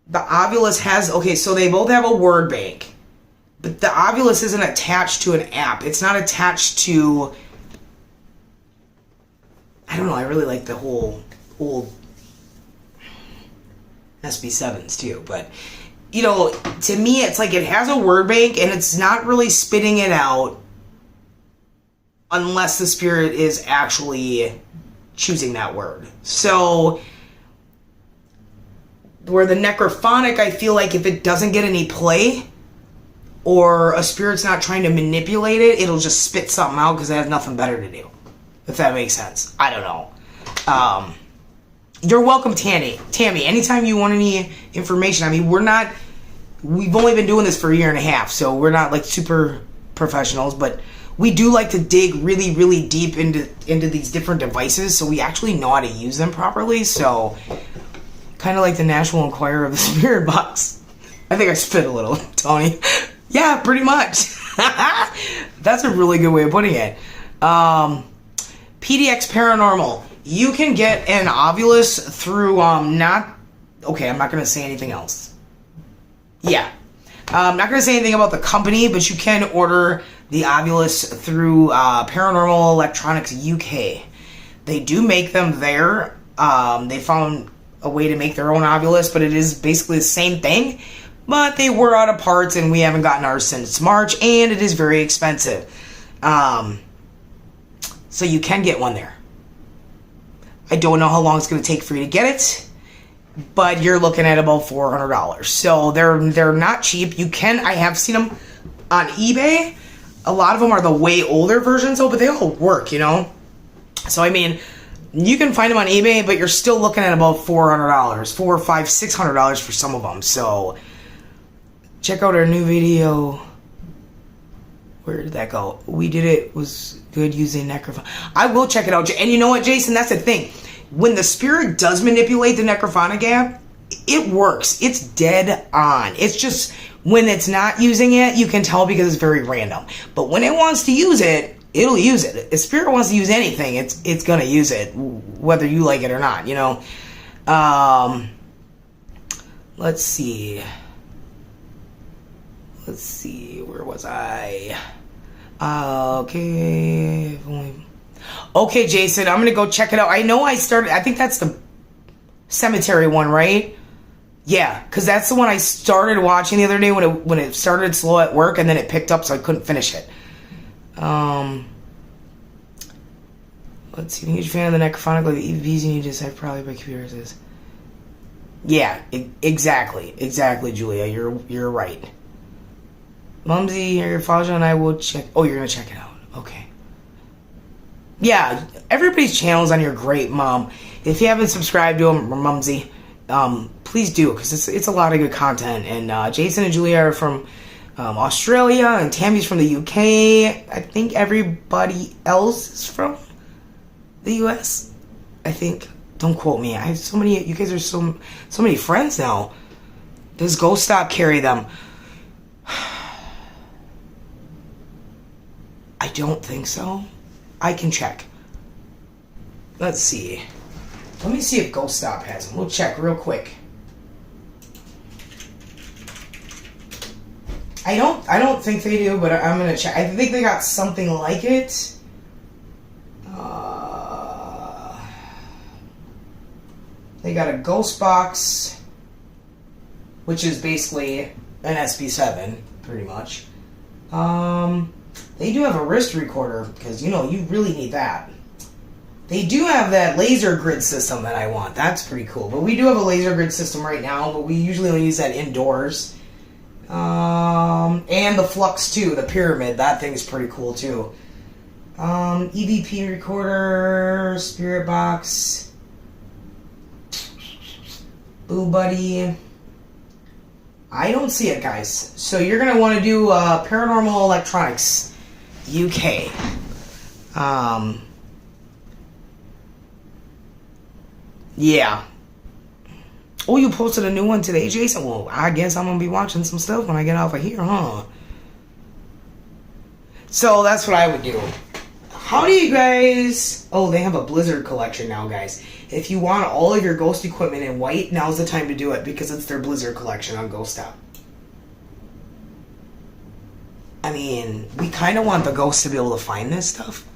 the Ovulus has, so they both have a word bank, but the Ovulus isn't attached to an app. It's not attached to, I don't know, I really like the whole old SB7s too, but you know, to me, it's like it has a word bank and it's not really spitting it out unless the spirit is actually choosing that word. So, where the necrophonic, I feel like if it doesn't get any play or a spirit's not trying to manipulate it, it'll just spit something out because it has nothing better to do. If that makes sense. I don't know. You're welcome, Tammy. Anytime you want any information, I mean, we've only been doing this for a year and a half, so we're not like super professionals, but we do like to dig really, really deep into these different devices, so we actually know how to use them properly. So, kind of like the National Enquirer of the Spirit Box. I think I spit a little, Tony. Yeah, pretty much. That's a really good way of putting it. PDX Paranormal. You can get an Ovulus through, I'm not going to say anything else. Yeah. I'm not going to say anything about the company, but you can order the Ovulus through Paranormal Electronics UK. They do make them there. They found a way to make their own Ovulus, but it is basically the same thing. But they were out of parts, and we haven't gotten ours since March, and it is very expensive. So you can get one there. I don't know how long it's going to take for you to get it, but you're looking at about $400. So they're not cheap. I have seen them on eBay. A lot of them are the way older versions, though, but they all work, you know? So, I mean, you can find them on eBay, but you're still looking at about $400, $400, $500, $600 for some of them. So, check out our new video. Where did that go? We did it. Was good using necrophonic. I will check it out. And you know what, Jason? That's the thing. When the spirit does manipulate the necrophonic app, it works. It's dead on. It's just when it's not using it, you can tell because it's very random. But when it wants to use it, it'll use it. If spirit wants to use anything, it's gonna use it, whether you like it or not. You know. Let's see. Where was I? Okay. Okay, Jason, I'm going to go check it out. I know I think that's the cemetery one, right? Yeah, because that's the one I started watching the other day when it started slow at work, and then it picked up, so I couldn't finish it. Let's see. I'm a huge fan of the necrophonic, like the EVPs you need to decide probably by computers. Yeah, exactly, Julia. You're right. Mumsy, your Faja and I will check. Oh, you're gonna check it out. Okay. Yeah, everybody's channels on here great, Mom. If you haven't subscribed to them, or Mumsy, please do, because it's a lot of good content. And Jason and Julia are from Australia, and Tammy's from the UK. I think everybody else is from the US. I think. Don't quote me. I have so many. You guys are so many friends now. Does Ghost Stop carry them? I don't think so. I can check. Let's see. Let me see if Ghost Stop has them. We'll check real quick. I don't think they do, but I'm gonna check. I think they got something like it. They got a ghost box, which is basically an SB7, pretty much. They do have a wrist recorder, because, you really need that. They do have that laser grid system that I want. That's pretty cool. But we do have a laser grid system right now, but we usually only use that indoors. And the Flux, too, the pyramid. That thing's pretty cool, too. EVP recorder, spirit box, Boo Buddy. I don't see it, guys. So you're going to want to do Paranormal Electronics UK. Yeah. Oh, you posted a new one today, Jason? Well, I guess I'm going to be watching some stuff when I get off of here, huh? So that's what I would do. How do you guys... Oh, they have a Blizzard collection now, guys. If you want all of your Ghost equipment in white, now's the time to do it because it's their Blizzard collection on Ghost App. I mean, we kind of want the ghosts to be able to find this stuff.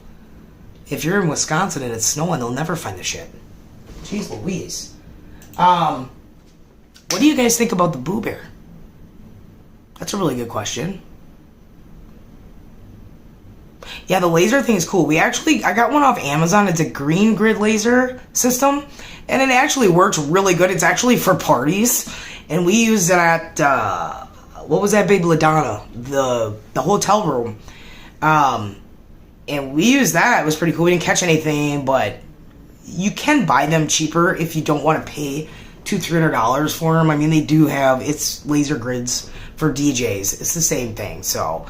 If you're in Wisconsin and it's snowing, they'll never find the shit. Jeez Louise. What do you guys think about the Boo Bear? That's a really good question. Yeah, the laser thing is cool. I got one off Amazon. It's a green grid laser system, and it actually works really good. It's actually for parties, and we use it at, what was that big LaDonna? The hotel room. And we used that. It was pretty cool. We didn't catch anything, but you can buy them cheaper if you don't want to pay $200-$300 for them. I mean, they do have, it's laser grids for DJs. It's the same thing, so...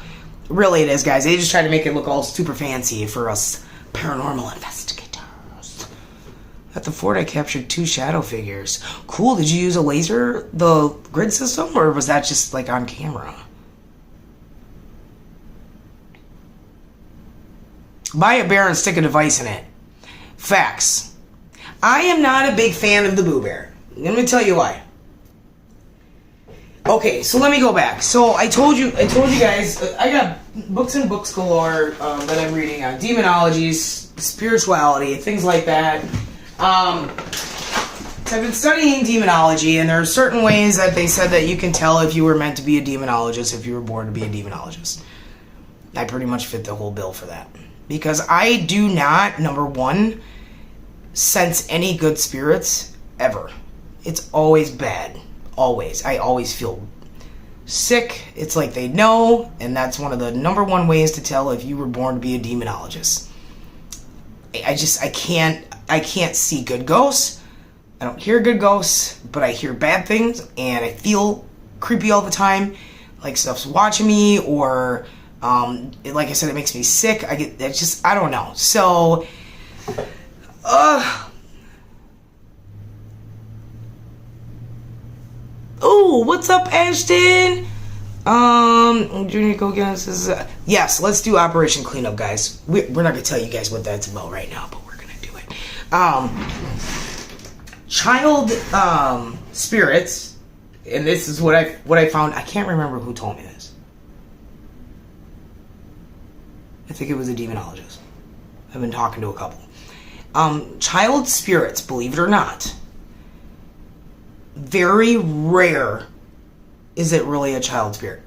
Really it is, guys. They just try to make it look all super fancy for us paranormal investigators. At the fort, I captured 2 shadow figures. Cool. Did you use a laser, the grid system, or was that just, like, on camera? Buy a bear and stick a device in it. Facts. I am not a big fan of the Boo Bear. Let me tell you why. Okay, so let me go back. So I told you guys, I got books and books galore that I'm reading on demonology, spirituality, things like that. So I've been studying demonology, and there are certain ways that they said that you can tell if you were meant to be a demonologist, if you were born to be a demonologist. I pretty much fit the whole bill for that. Because I do not, number one, sense any good spirits, ever. It's always bad. Always. I always feel sick. It's like they know, and that's one of the number one ways to tell if you were born to be a demonologist. I can't see good ghosts. I don't hear good ghosts, but I hear bad things, and I feel creepy all the time, like stuff's watching me, or like I said, it makes me sick. I don't know. So oh, what's up, Ashton? Junior Go says, yes, let's do Operation Cleanup, guys. We're not gonna tell you guys what that's about right now, but we're gonna do it. Child spirits, and this is what I found. I can't remember who told me this. I think it was a demonologist. I've been talking to a couple. Child spirits, believe it or not, very rare is it really a child spirit.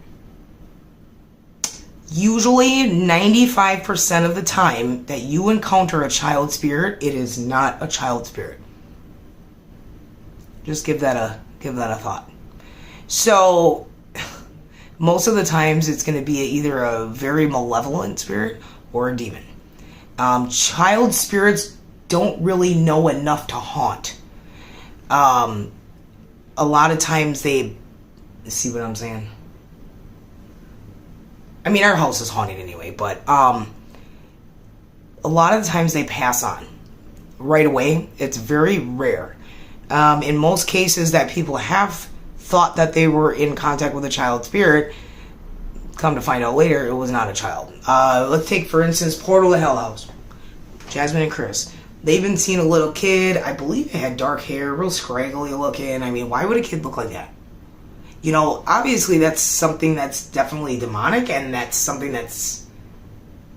Usually 95% of the time that you encounter a child spirit, it is not a child spirit. Just give that a thought. So most of the times it's going to be either a very malevolent spirit or a demon. Child spirits don't really know enough to haunt. A lot of times they... See what I'm saying? I mean, our house is haunted anyway, but a lot of the times they pass on right away. It's very rare. In most cases that people have thought that they were in contact with a child spirit, come to find out later, it was not a child. Let's take, for instance, Portal to Hell House. Jasmine and Chris. They've been seeing a little kid. I believe they had dark hair, real scraggly looking. I mean, why would a kid look like that? obviously that's something that's definitely demonic, and that's something that's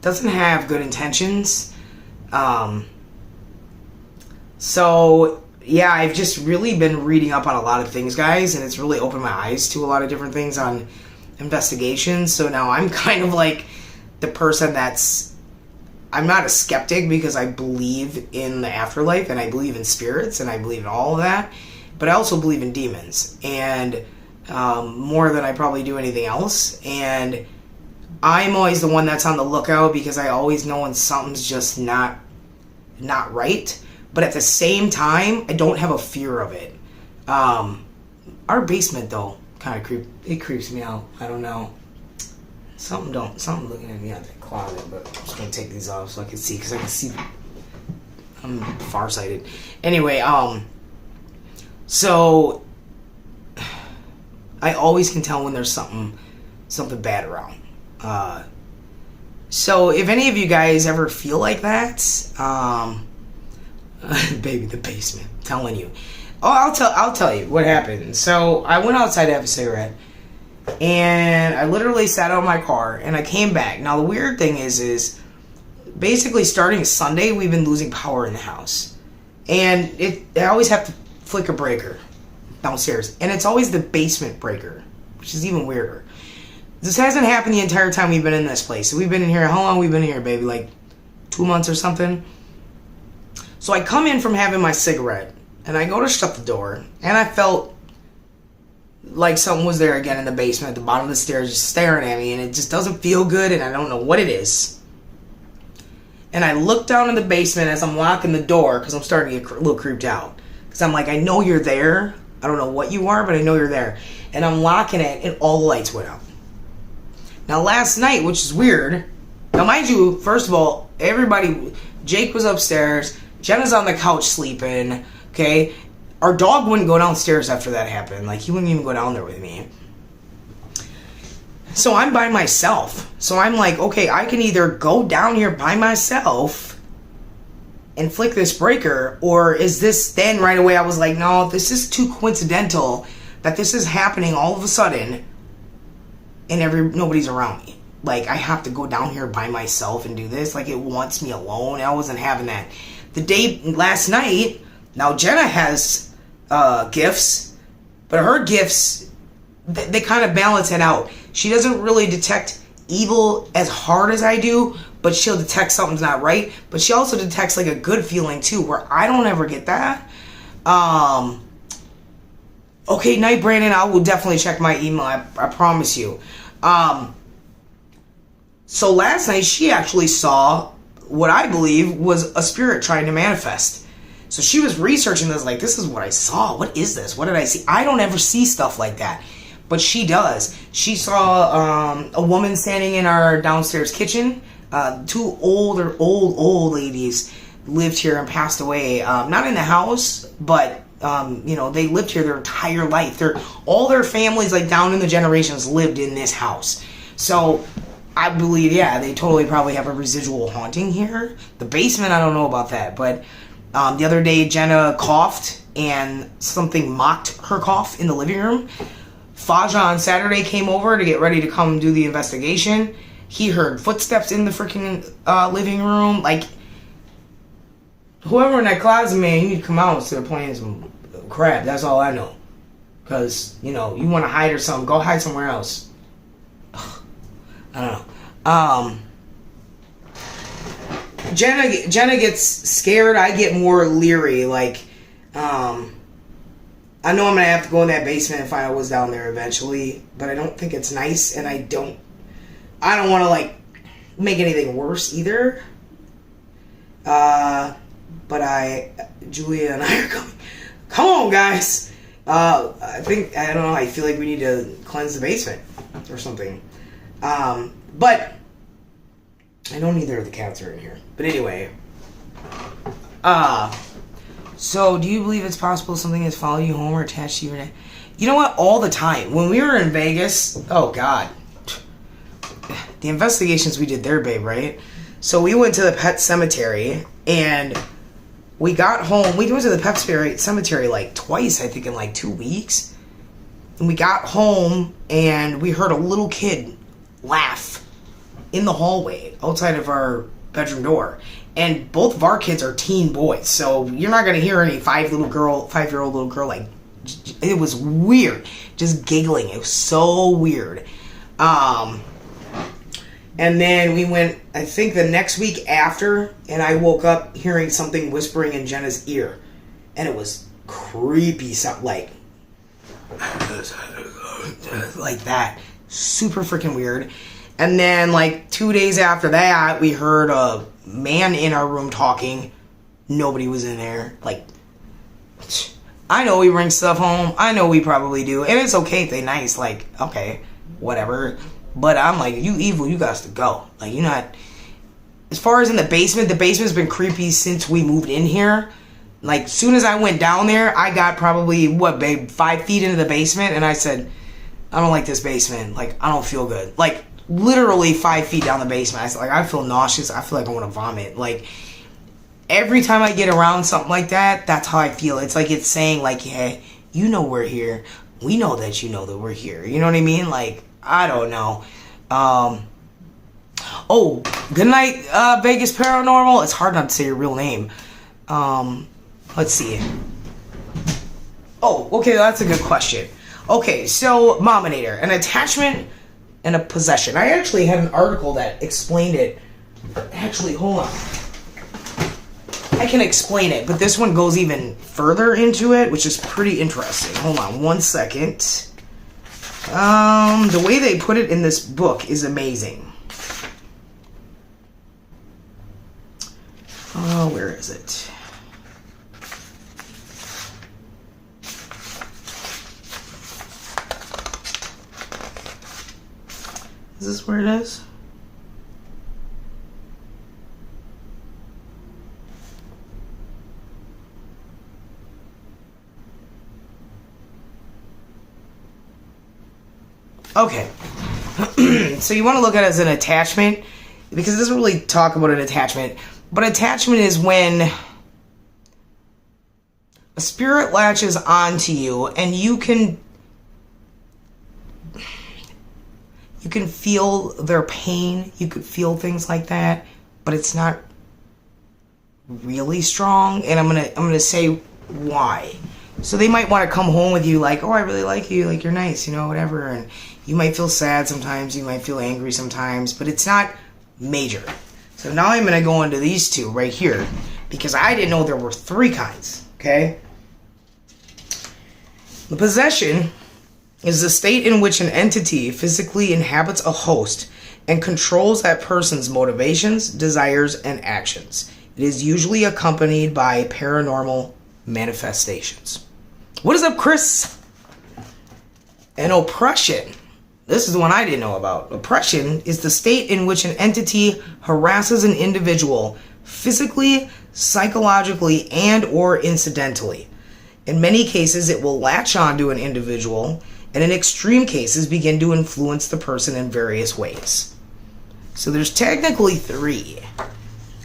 doesn't have good intentions. So yeah, I've just really been reading up on a lot of things, guys, and it's really opened my eyes to a lot of different things on investigations. So now I'm kind of like the person I'm not a skeptic because I believe in the afterlife, and I believe in spirits, and I believe in all of that, but I also believe in demons, and more than I probably do anything else. And I'm always the one that's on the lookout because I always know when something's just not right. But at the same time, I don't have a fear of it. Our basement, though, kind of creeps me out. I don't know. Something looking at me out that closet, but I'm just gonna take these off so I can see, because I can see. I'm farsighted. Anyway, so I always can tell when there's something bad around. So if any of you guys ever feel like that, baby, the basement, I'm telling you. Oh, I'll tell you what happened. So I went outside to have a cigarette, and I literally sat out in my car, and I came back. Now the weird thing is basically starting Sunday, we've been losing power in the house, and I always have to flick a breaker downstairs, and it's always the basement breaker, which is even weirder. This hasn't happened the entire time we've been in this place. So we've been in here, how long we've been here, baby? Like 2 months or something. So I come in from having my cigarette, and I go to shut the door, and I felt like something was there again in the basement at the bottom of the stairs just staring at me, and it just doesn't feel good, and I don't know what it is. And I look down in the basement as I'm locking the door, because I'm starting to get a little creeped out. Because I'm like, I know you're there. I don't know what you are, but I know you're there. And I'm locking it, and all the lights went out. Now last night, which is weird, now mind you, first of all, Jake was upstairs, Jenna's on the couch sleeping, okay? Our dog wouldn't go downstairs after that happened. Like, he wouldn't even go down there with me. So I'm by myself. So I'm like, okay, I can either go down here by myself and flick this breaker, or is this, then right away I was like, no, this is too coincidental that this is happening all of a sudden and nobody's around me. Like, I have to go down here by myself and do this. Like, it wants me alone. I wasn't having that. Last night, now Jenna has gifts, but her gifts, they kind of balance it out. She doesn't really detect evil as hard as I do, but she'll detect something's not right. But she also detects like a good feeling too, where I don't ever get that. Okay, night, Brandon. I will definitely check my email. I promise you. So last night she actually saw what I believe was a spirit trying to manifest. So she was researching this, like, this is what I saw. What is this? What did I see? I don't ever see stuff like that, but she does. She saw a woman standing in our downstairs kitchen. Two old ladies lived here and passed away. Not in the house, but they lived here their entire life. All their families, like down in the generations, lived in this house. So I believe, yeah, they totally probably have a residual haunting here. The basement, I don't know about that, but the other day Jenna coughed and something mocked her cough in the living room. Faja on Saturday came over to get ready to come do the investigation. He heard footsteps in the freaking living room. Like, whoever in that closet, man, you need to come out instead of playing some crap. That's all I know. Because, you want to hide or something, go hide somewhere else. Ugh, I don't know. Jenna gets scared. I get more leery. Like, I know I'm going to have to go in that basement and find out what's down there eventually. But I don't think it's nice. And I don't want to, like, make anything worse either. But Julia and I are coming. Come on, guys. I don't know, I feel like we need to cleanse the basement or something. But I know neither of the cats are in here. But anyway. So do you believe it's possible something has followed you home or attached to you? You know what? All the time. When we were in Vegas, oh God. The investigations we did there, babe, right? So we went to the pet cemetery, and we got home. We went to the pet cemetery like twice, I think, in like 2 weeks. And we got home and we heard a little kid laugh in the hallway outside of our bedroom door. And both of our kids are teen boys, so you're not going to hear any 5-year-old little girl, like, it was weird, just giggling. It was so weird. And then we went, I think the next week after, and I woke up hearing something whispering in Jenna's ear. And it was creepy, something like that. Super freaking weird. And then, like, 2 days after that, we heard a man in our room talking. Nobody was in there. Like, I know we bring stuff home. I know we probably do. And it's okay if they nice. Like, okay, whatever. But I'm like, you evil, you got to go. Like, you're not... As far as in the basement's been creepy since we moved in here. Like, soon as I went down there, I got probably, 5 feet into the basement, and I said, I don't like this basement. Like, I don't feel good. Like, literally 5 feet down the basement. I said, like, I feel nauseous. I feel like I want to vomit. Like, every time I get around something like that, that's how I feel. It's like it's saying, like, hey, you know we're here. We know that you know that we're here. You know what I mean? Like, I don't know. Oh, good night, Vegas Paranormal. It's hard not to say your real name. Let's see. Oh, okay, that's a good question. Okay, so, Mominator, an attachment and a possession. I actually had an article that explained it. Actually, hold on. I can explain it, but this one goes even further into it, which is pretty interesting. Hold on one second. The way they put it in this book is amazing. Oh, where is it? Is this where it is? Okay. So you want to look at it as an attachment, because it doesn't really talk about an attachment, but attachment is when a spirit latches onto you and you can feel their pain, you could feel things like that, but it's not really strong, and I'm gonna say why. So they might want to come home with you like, oh, I really like you, like, you're nice, you know, whatever, and you might feel sad sometimes, you might feel angry sometimes, but it's not major. So now I'm gonna go into these two right here, because I didn't know there were 3 kinds, okay? The possession is the state in which an entity physically inhabits a host and controls that person's motivations, desires, and actions. It is usually accompanied by paranormal manifestations. What is up, Chris? And oppression. This is the one I didn't know about. Oppression is the state in which an entity harasses an individual physically, psychologically, and or incidentally. In many cases, it will latch onto an individual, and in extreme cases, begin to influence the person in various ways. So there's technically 3.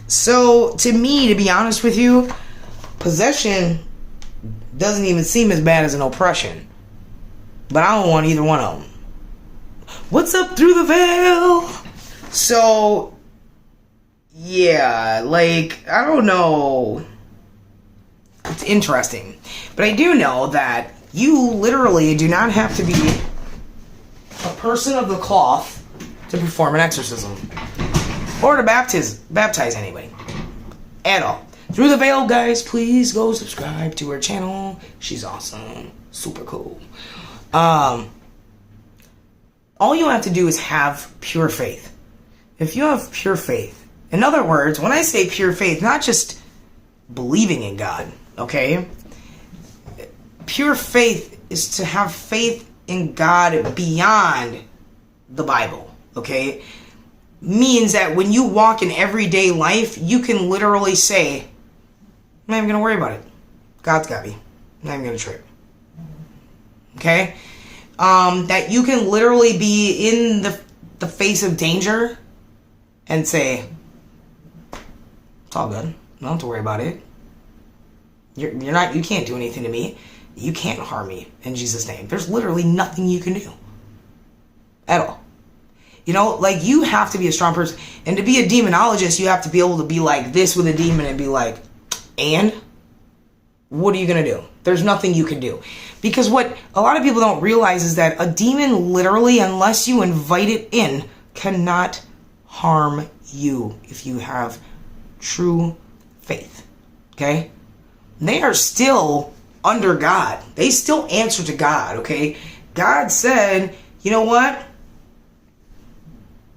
So, to me, to be honest with you, possession doesn't even seem as bad as an oppression. But I don't want either one of them. What's up through the veil? So, yeah, like, I don't know. It's interesting. But I do know that you literally do not have to be a person of the cloth to perform an exorcism. Or to baptize anybody. At all. Through the Veil, guys, please go subscribe to her channel. She's awesome. Super cool. All you have to do is have pure faith. If you have pure faith, in other words, when I say pure faith, not just believing in God, okay? Pure faith is to have faith in God beyond the Bible, okay? Means that when you walk in everyday life, you can literally say, I'm not even going to worry about it. God's got me. I'm not even going to trip. Okay? That you can literally be in the face of danger and say, it's all good. I don't have to worry about it. You can't do anything to me. You can't harm me in Jesus' name. There's literally nothing you can do at all. You know, like, you have to be a strong person. And to be a demonologist, you have to be able to be like this with a demon and be like, and what are you going to do? There's nothing you can do. Because what a lot of people don't realize is that a demon literally, unless you invite it in, cannot harm you if you have true faith. Okay? They are still under God. They still answer to God, okay? God said, you know what?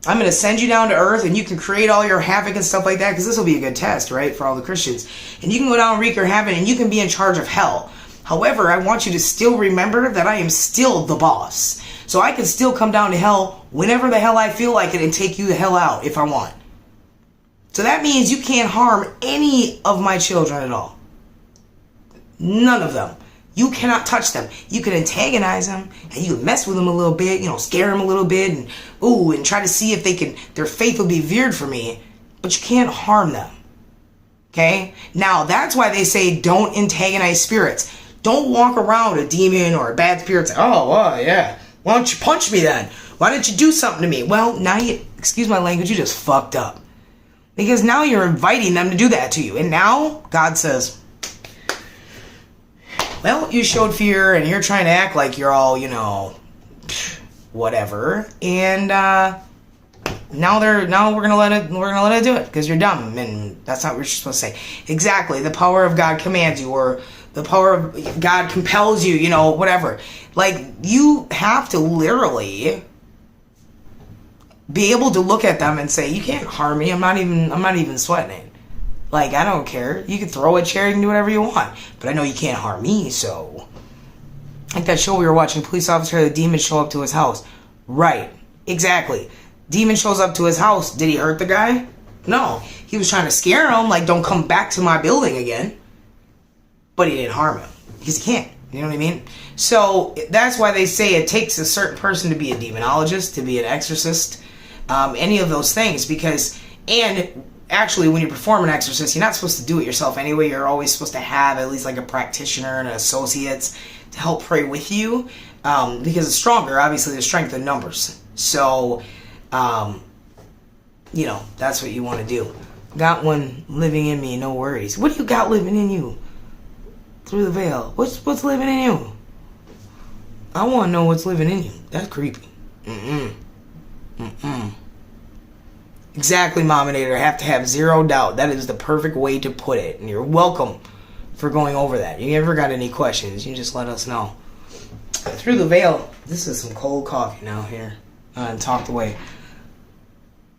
I'm going to send you down to earth and you can create all your havoc and stuff like that, because this will be a good test, right, for all the Christians. And you can go down and wreak your havoc and you can be in charge of hell. However, I want you to still remember that I am still the boss. So I can still come down to hell whenever the hell I feel like it and take you the hell out if I want. So that means you can't harm any of my children at all. None of them. You cannot touch them. You can antagonize them and you can mess with them a little bit, you know, scare them a little bit and try to see if their faith will be veered for me, but you can't harm them. Okay? Now, that's why they say don't antagonize spirits. Don't walk around a demon or a bad spirit and say, oh, well, yeah, why don't you punch me then? Why don't you do something to me? Well, now excuse my language, you just fucked up. Because now you're inviting them to do that to you. And now God says, well, you showed fear and you're trying to act like you're all, you know, whatever. And now we're gonna let it do it because you're dumb, and that's not what you're supposed to say. Exactly. The power of God commands you, or the power of God compels you, you know, whatever. Like, you have to literally be able to look at them and say, you can't harm me. I'm not even sweating it. Like, I don't care. You can throw a chair, you can do whatever you want. But I know you can't harm me, so. Like that show we were watching, police officer had a demon show up to his house. Right. Exactly. Demon shows up to his house. Did he hurt the guy? No. He was trying to scare him, like, don't come back to my building again. But he didn't harm him. Because he can't. You know what I mean? So, that's why they say it takes a certain person to be a demonologist, to be an exorcist, any of those things. Because, and actually, when you perform an exorcist, you're not supposed to do it yourself anyway. You're always supposed to have at least like a practitioner and an associates to help pray with you. Because it's stronger, obviously, the strength in numbers. So, you know, that's what you want to do. Got one living in me, no worries. What do you got living in you? Through the veil. What's living in you? I want to know what's living in you. That's creepy. Exactly, Mominator. I have to have zero doubt. That is the perfect way to put it. And you're welcome for going over that. If you ever got any questions, you just let us know. Through the veil. This is some cold coffee now here. And talked away.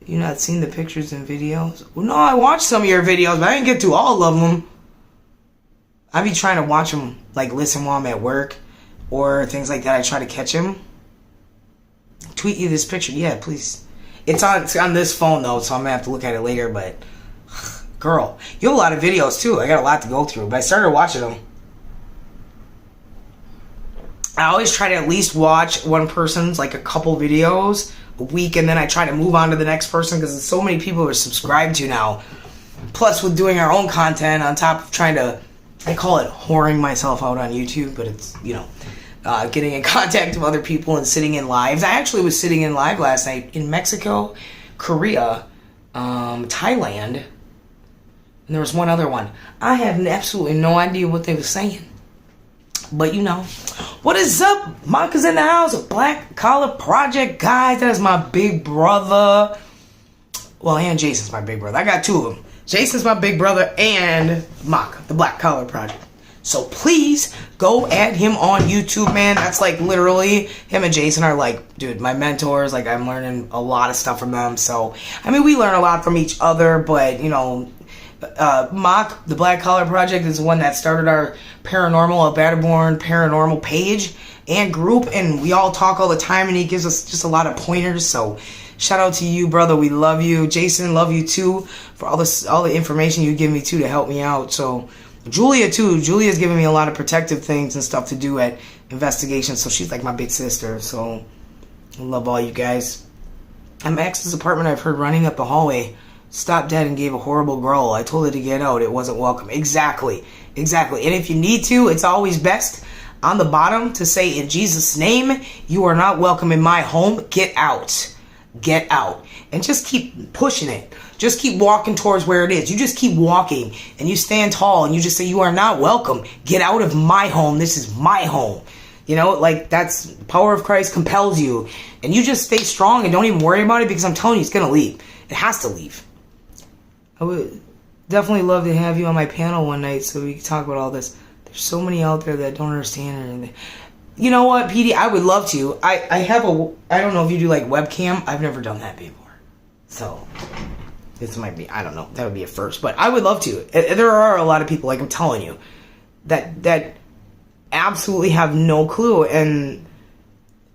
You not seen the pictures and videos? Well, no, I watched some of your videos, but I didn't get to all of them. I be trying to watch them, like, listen while I'm at work or things like that. I try to catch them. Tweet you this picture. Yeah, please. It's on this phone, though, so I'm going to have to look at it later, but girl, you have a lot of videos, too. I got a lot to go through, but I started watching them. I always try to at least watch one person's, like, a couple videos a week, and then I try to move on to the next person, because so many people are subscribed to now. Plus, with doing our own content, on top of trying to, I call it whoring myself out on YouTube, but it's, you know, getting in contact with other people and sitting in lives. I actually was sitting in live last night in Mexico, Korea, Thailand, and there was one other one. I have absolutely no idea what they were saying. But, you know, what is up? Mark is in the house. Black Collar Project, guys. That is my big brother. Well, and Jason's my big brother. I got two of them. Jason's my big brother and Mock, the Black Collar Project. So please go at him on YouTube, man. That's like literally, him and Jason are like, dude, my mentors. Like, I'm learning a lot of stuff from them. So, I mean, we learn a lot from each other, but, you know, Mock, the Black Collar Project, is the one that started our Paranormal, a Batterborn Paranormal page and group, and we all talk all the time, and he gives us just a lot of pointers. So shout out to you, brother. We love you. Jason, love you too, for all the information you give me too to help me out. So Julia too. Julia's giving me a lot of protective things and stuff to do at investigations, so she's like my big sister. So I love all you guys. I'm at X's apartment. I've heard running up the hallway. Stopped dead and gave a horrible growl. I told her to get out. It wasn't welcome. Exactly. Exactly. And if you need to, it's always best on the bottom to say, in Jesus' name, you are not welcome in my home. Get out. Get out. And just keep pushing it. Just keep walking towards where it is. You just keep walking and you stand tall and you just say, you are not welcome. Get out of my home. This is my home. You know, like, that's power of Christ compels you. And you just stay strong and don't even worry about it, because I'm telling you, it's going to leave. It has to leave. I would definitely love to have you on my panel one night so we can talk about all this. There's so many out there that don't understand. You know what, PD? I would love to. I don't know if you do like webcam. I've never done that before. So this might be, I don't know. That would be a first. But I would love to. There are a lot of people, like I'm telling you, that absolutely have no clue. And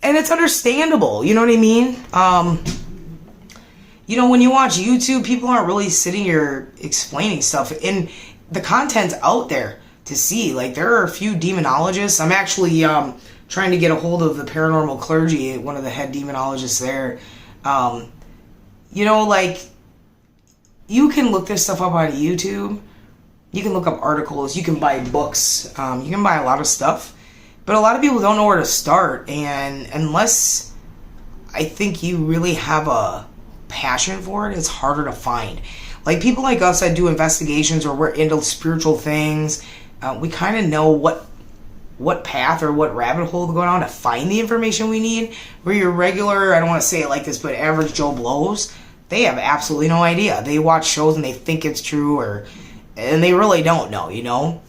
it's understandable. You know what I mean? You know, when you watch YouTube, people aren't really sitting here explaining stuff. And the content's out there to see. Like, there are a few demonologists. I'm actually trying to get a hold of the paranormal clergy, one of the head demonologists there. You know, like, you can look this stuff up on YouTube. You can look up articles. You can buy books. You can buy a lot of stuff. But a lot of people don't know where to start. And unless I think you really have a passion for it, it's harder to find. Like, people like us that do investigations, or we're into spiritual things, we kind of know what path or what rabbit hole to go down to find the information we need. Where your regular, I don't want to say it like this, but average Joe Blows, they have absolutely no idea. They watch shows and they think it's true, and they really don't know, you know?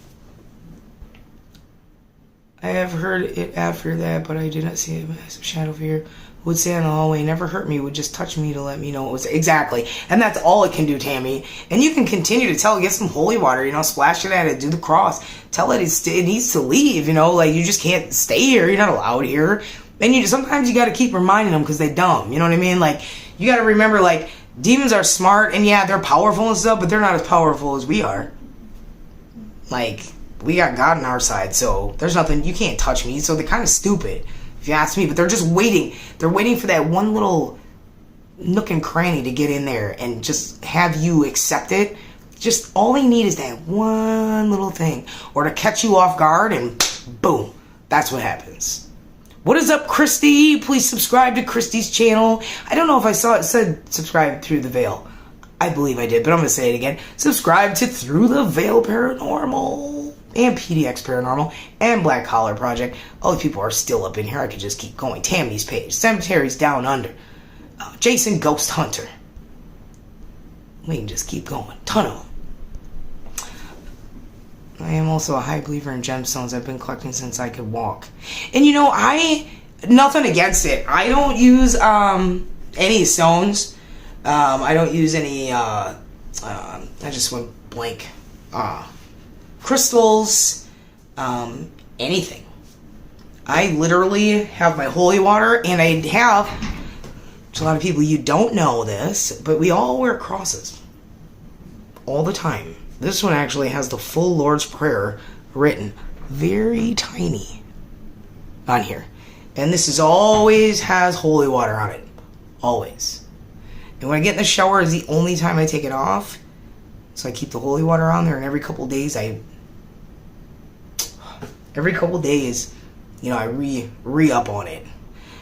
I have heard it after that, but I did not see a massive shadow figure would say in the hallway, never hurt me, would just touch me to let me know it was exactly. And that's all it can do, Tammy. And you can continue to tell it, get some holy water, you know, splash it at it, do the cross, tell it it needs to leave, you know, like, you just can't stay here, you're not allowed here. And sometimes you got to keep reminding them because they're dumb, you know what I mean? Like, you got to remember, like, demons are smart, and yeah, they're powerful and stuff, but they're not as powerful as we are. Like, we got God on our side, so there's nothing, you can't touch me, so they're kind of stupid, if you ask me, but they're just waiting. They're waiting for that one little nook and cranny to get in there and just have you accept it. Just all they need is that one little thing, or to catch you off guard, and boom, that's what happens. What is up, Christy? Please subscribe to Christy's channel. I don't know if I saw it said subscribe through the veil. I believe I did, but I'm going to say it again. Subscribe to Through the Veil Paranormal and PDX Paranormal and Black Collar Project. All the people are still up in here. I could just keep going. Tammy's Page, Cemeteries Down Under, Jason Ghost Hunter. We can just keep going. Ton of them. I am also a high believer in gemstones. I've been collecting since I could walk. And you know, nothing against it. I don't use any stones. I don't use any, I just went blank. Crystals, anything. I literally have my holy water, and I have, to a lot of people, you don't know this, but we all wear crosses. All the time. This one actually has the full Lord's Prayer written very tiny on here. And this always has holy water on it. Always. And when I get in the shower is the only time I take it off. So I keep the holy water on there, and every couple days, you know, I re-up on it.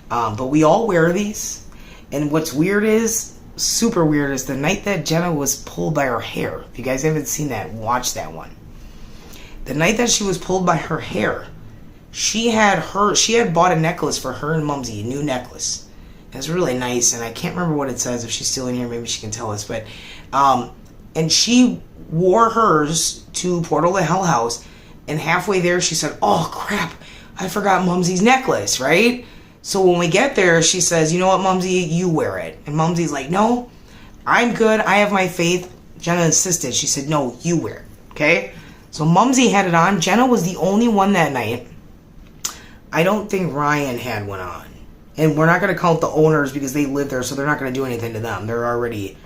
But we all wear these. And what's weird is, super weird, is the night that Jenna was pulled by her hair. If you guys haven't seen that, watch that one. The night that she was pulled by her hair, she had bought a necklace for her and Mumsy, a new necklace. It was really nice, and I can't remember what it says. If she's still in here, maybe she can tell us. But and she wore hers to Portal to Hell House, and halfway there she said, "Oh crap, I forgot Mumsy's necklace," right? So when we get there, she says, "You know what, Mumsy, you wear it." And Mumsy's like, "No, I'm good. I have my faith." Jenna insisted. She said, "No, you wear it." Okay? So Mumsy had it on. Jenna was the only one that night. I don't think Ryan had one on. And we're not going to count the owners because they live there, so they're not going to do anything to them. They're already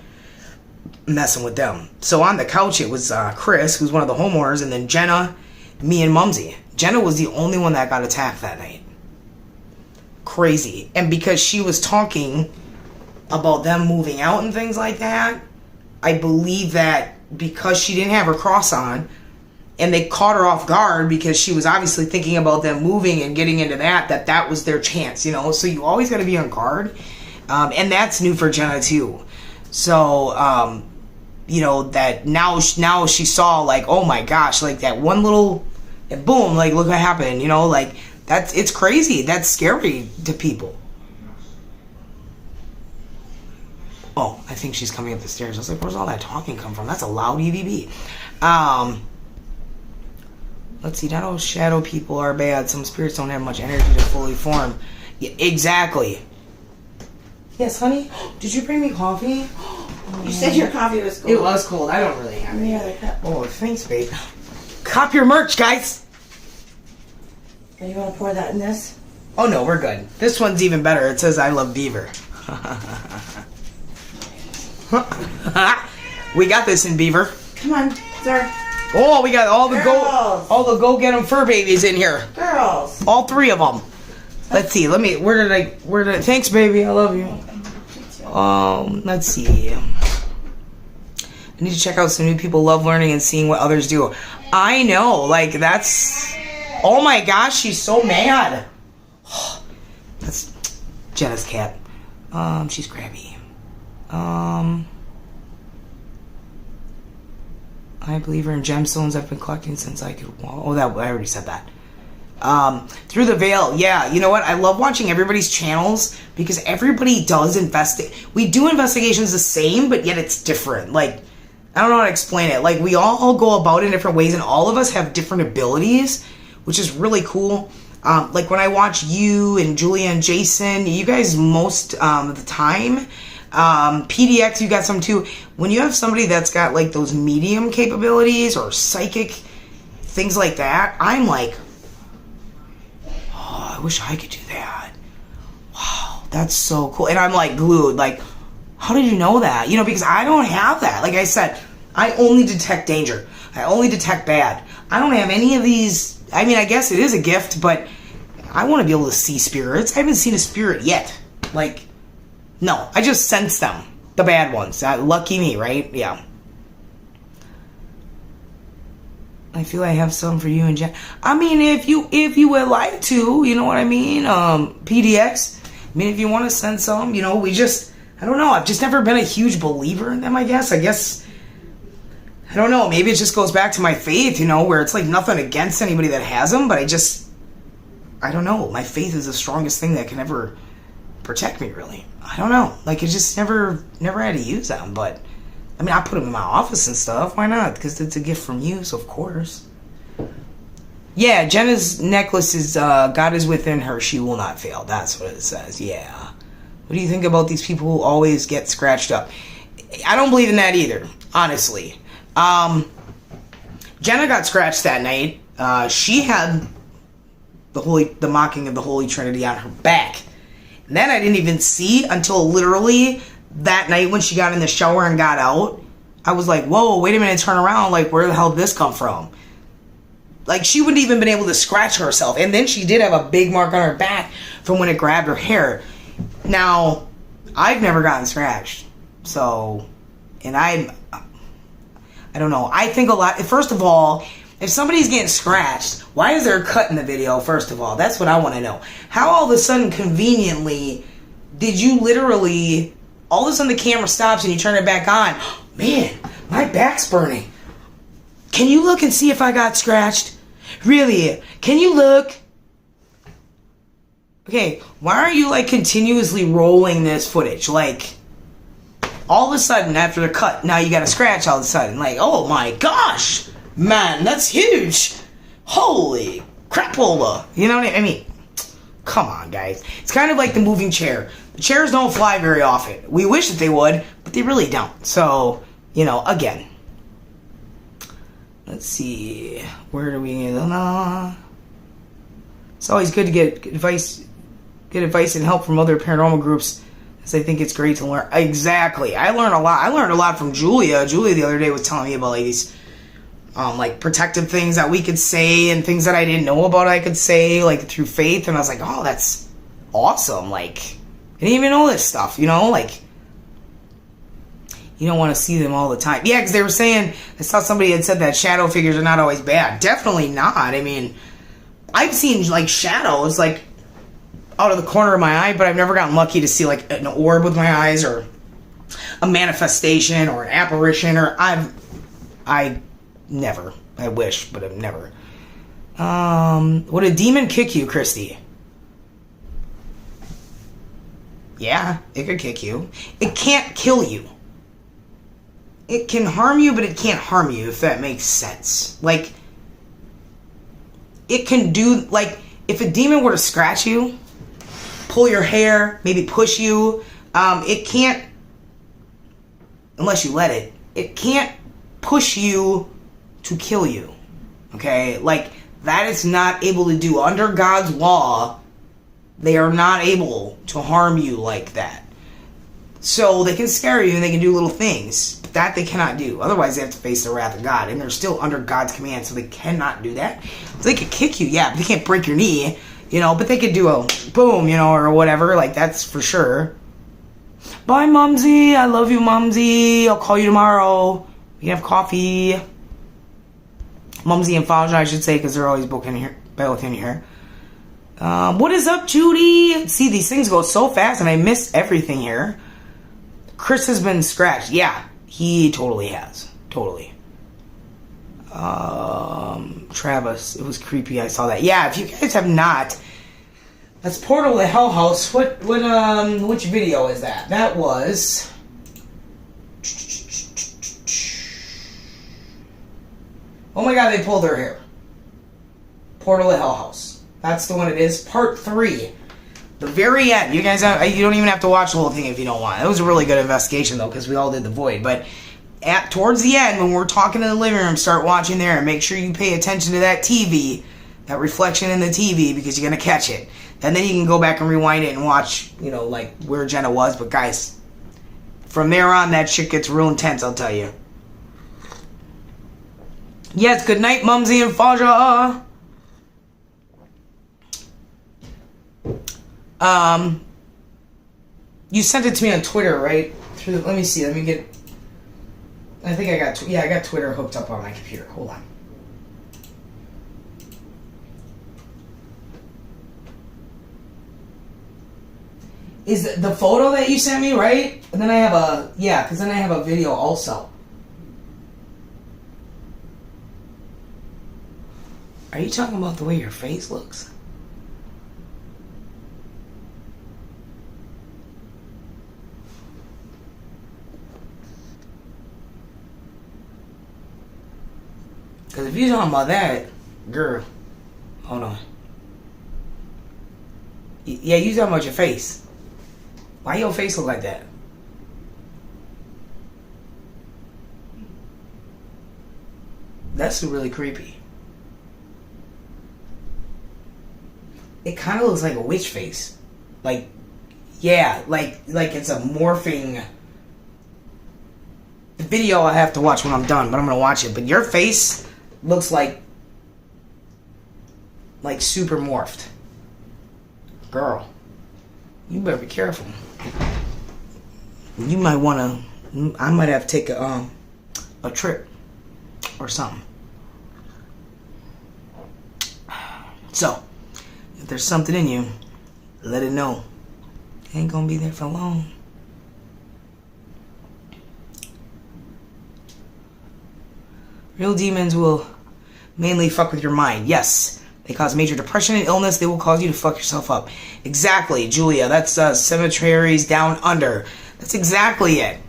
messing with them. So on the couch, it was Chris, who's one of the homeowners, and then Jenna, me, and Mumsy. Jenna was the only one that got attacked that night. Crazy. And because she was talking about them moving out and things like that, I believe that because she didn't have her cross on, and they caught her off guard because she was obviously thinking about them moving and getting into that was their chance, you know. So you always got to be on guard, and that's new for Jenna too. So you know, that now she saw, like, oh my gosh, like that one little, and boom, like look what happened, you know, like it's crazy. That's scary to people. Oh, I think she's coming up the stairs. I was like, where's all that talking come from? That's a loud EVP. Let's see, not all shadow people are bad. Some spirits don't have much energy to fully form. Yeah, exactly. Yes, honey? Did you bring me coffee? You said your coffee was cold. It was cold. I don't really have any. other cup. Oh, thanks, babe. Cop your merch, guys. And you want to pour that in this? Oh, no, we're good. This one's even better. It says, I love Beaver. We got this in Beaver. Come on, sir. Oh, we got all the Girls. go get 'em fur babies in here. Girls. All 3 of them. Let's see. Where did I? Thanks, baby. I love you. Let's see. I need to check out some new people. Love learning and seeing what others do. I know, like that's. Oh my gosh, she's so mad. That's Jenna's cat. She's crabby. I believe her in gemstones. I've been collecting since I could. Oh, that I already said that. Through the veil, yeah. You know what? I love watching everybody's channels because everybody does investigate. We do investigations the same, but yet it's different. Like, I don't know how to explain it. Like, we all go about it in different ways, and all of us have different abilities, which is really cool. Like when I watch you and Julia and Jason, you guys most of the time. PDX, you got some too. When you have somebody that's got like those medium capabilities or psychic things like that, I'm like, oh, I wish I could do that. Wow, that's so cool. And I'm like glued, like, how did you know that? You know, because I don't have that. Like I said, I only detect danger. I only detect bad. I don't have any of these. I mean, I guess it is a gift, but I want to be able to see spirits. I haven't seen a spirit yet. Like, no, I just sense them. The bad ones. Lucky me, right? Yeah. I feel I have some for you and Jen. I mean, if you would like to, you know what I mean? PDX. I mean, if you want to send some, you know, I don't know. I've just never been a huge believer in them, I guess. I don't know. Maybe it just goes back to my faith, you know, where it's like nothing against anybody that has them, but I don't know. My faith is the strongest thing that can ever protect me, really. I don't know. Like, I just never had to use them, but I mean, I put them in my office and stuff. Why not? Because it's a gift from you, so of course. Yeah, Jenna's necklace is, God is within her. She will not fail. That's what it says. Yeah. What do you think about these people who always get scratched up? I don't believe in that either, honestly. Jenna got scratched that night. She had the mocking of the Holy Trinity on her back. And then I didn't even see until literally that night when she got in the shower and got out. I was like, whoa, wait a minute, turn around. Like, where the hell did this come from? Like, she wouldn't even been able to scratch herself. And then she did have a big mark on her back from when it grabbed her hair. Now, I've never gotten scratched. So, and I don't know. I think a lot, first of all, if somebody's getting scratched, why is there a cut in the video, first of all? That's what I want to know. How all of a sudden, conveniently, did you literally, all of a sudden the camera stops and you turn it back on? Man, my back's burning. Can you look and see if I got scratched? Really? Can you look? Okay, why are you like continuously rolling this footage? Like, all of a sudden after the cut, now you got a scratch all of a sudden. Like, oh my gosh, man, that's huge. Holy crapola. You know what I mean? Come on, guys. It's kind of like the moving chair. The chairs don't fly very often. We wish that they would, but they really don't. So, you know, again. Let's see. Where do we... It's always good to get advice and help from other paranormal groups, as I think it's great to learn. Exactly. I learned a lot. I learned a lot from Julia. Julia the other day was telling me about like these like protective things that we could say and things that I didn't know about I could say, like through faith. And I was like, oh, that's awesome. Like, I didn't even know this stuff, you know? Like, you don't want to see them all the time. Yeah, because they were saying, I saw somebody had said that shadow figures are not always bad. Definitely not. I mean, I've seen like shadows like out of the corner of my eye, but I've never gotten lucky to see like an orb with my eyes or a manifestation or an apparition, or I never. I wish, but I've never. Would a demon kick you, Christy? Yeah, it could kick you. It can't kill you. It can harm you, but it can't harm you, if that makes sense. Like, it can do, like, if a demon were to scratch you, pull your hair, maybe push you, it can't, unless you let it, it can't push you to kill you. Okay? Like, that is not able to do. Under God's law, they are not able to harm you like that. So they can scare you and they can do little things. But that they cannot do. Otherwise, they have to face the wrath of God. And they're still under God's command, so they cannot do that. So they could kick you, yeah, but they can't break your knee, you know, but they could do a boom, you know, or whatever. Like, that's for sure. Bye, Mumsy. I love you, Mumsy. I'll call you tomorrow. We can have coffee. Mumsy and Faja, I should say, because they're always both in here. What is up, Judy? See, these things go so fast, and I miss everything here. Chris has been scratched. Yeah, he totally has. Totally. Travis, it was creepy. I saw that. Yeah, if you guys have not, that's Portal to Hell House. Which video is that? That was. Oh my God, they pulled their hair. Portal to Hell House. That's the one it is. Part 3. The very end. You guys, you don't even have to watch the whole thing if you don't want. It was a really good investigation, though, because we all did the Void. But towards the end, when we're talking in the living room, start watching there and make sure you pay attention to that TV, that reflection in the TV, because you're going to catch it. And then you can go back and rewind it and watch, you know, like where Jenna was. But guys, from there on, that shit gets real intense, I'll tell you. Yes, good night, Mumsy and Faja. You sent it to me on Twitter, right? Let me see. Let me get. I think I got. I got Twitter hooked up on my computer. Hold on. Is the photo that you sent me right? And then I have a because then I have a video also. Are you talking about the way your face looks? Because if you're talking about that, girl, hold on. Yeah, you talking about your face. Why your face look like that? That's really creepy. It kind of looks like a witch face. Like, yeah, like it's a morphing. The video I have to watch when I'm done, but I'm going to watch it. But your face looks like super morphed. Girl, you better be careful. You might want to, I might have to take a trip or something. So, if there's something in you, let it know. It ain't gonna be there for long. Real demons will mainly fuck with your mind. Yes, they cause major depression and illness. They will cause you to fuck yourself up. Exactly, Julia. That's cemeteries down under. That's exactly it.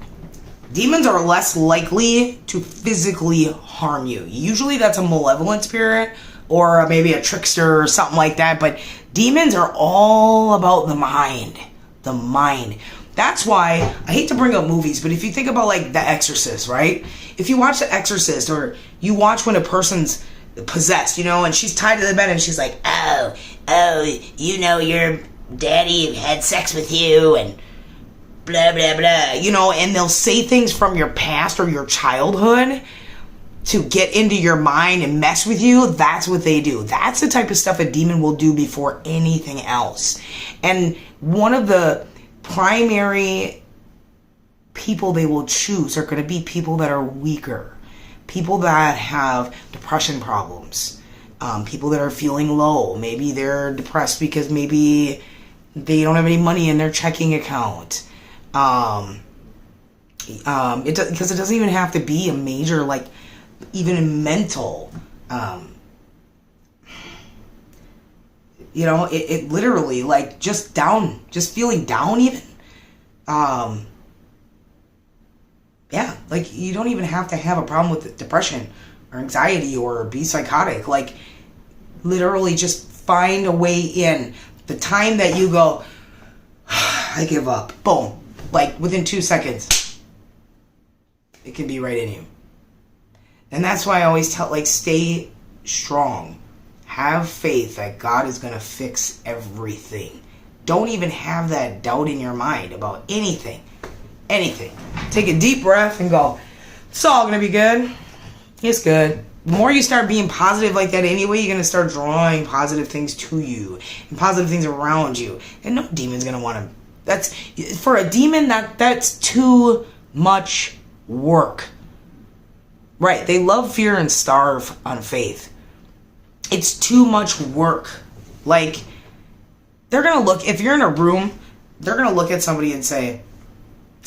Demons are less likely to physically harm you. Usually that's a malevolent spirit or maybe a trickster or something like that. But demons are all about the mind. The mind. That's why I hate to bring up movies, but if you think about like The Exorcist, right? If you watch The Exorcist or you watch when a person's possessed, you know, and she's tied to the bed and she's like, oh, you know, your daddy had sex with you and blah, blah, blah, you know, and they'll say things from your past or your childhood to get into your mind and mess with you. That's what they do. That's the type of stuff a demon will do before anything else. And one of the primary people they will choose are going to be people that are weaker, people that have depression problems, people that are feeling low. Maybe they're depressed because maybe they don't have any money in their checking account. Because it doesn't even have to be a major, like, even mental. It literally, like, just feeling down even. Yeah, like, you don't even have to have a problem with depression or anxiety or be psychotic. Like, literally just find a way in. The time that you go, I give up, boom, like, within 2 seconds, it can be right in you. And that's why I always tell, like, stay strong. Have faith that God is going to fix everything. Don't even have that doubt in your mind about anything. Anything. Take a deep breath and go, it's all going to be good. It's good. The more you start being positive like that anyway, you're going to start drawing positive things to you and positive things around you. And no demon's going to want to... For a demon, that's too much work. Right. They love fear and starve on faith. It's too much work. Like, they're going to look... If you're in a room, they're going to look at somebody and say,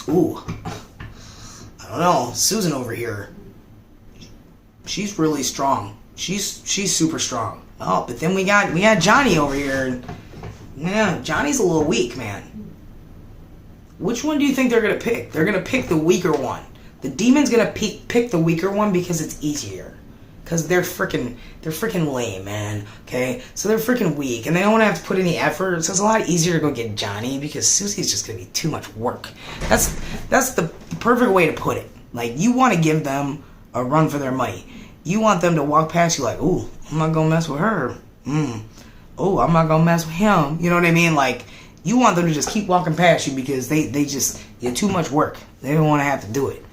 ooh, I don't know, Susan over here, she's really strong. She's super strong. Oh, but then we got Johnny over here, and yeah, Johnny's a little weak, man. Which one do you think they're gonna pick? They're gonna pick the weaker one. The demon's gonna pick the weaker one because it's easier. Because they're freaking lame, man. Okay? So they're freaking weak. And they don't want to have to put any effort. So it's a lot easier to go get Johnny because Susie's just going to be too much work. That's the perfect way to put it. Like, you want to give them a run for their money. You want them to walk past you like, ooh, I'm not going to mess with her. Oh, I'm not going to mess with him. You know what I mean? Like, you want them to just keep walking past you because they just get too much work. They don't want to have to do it.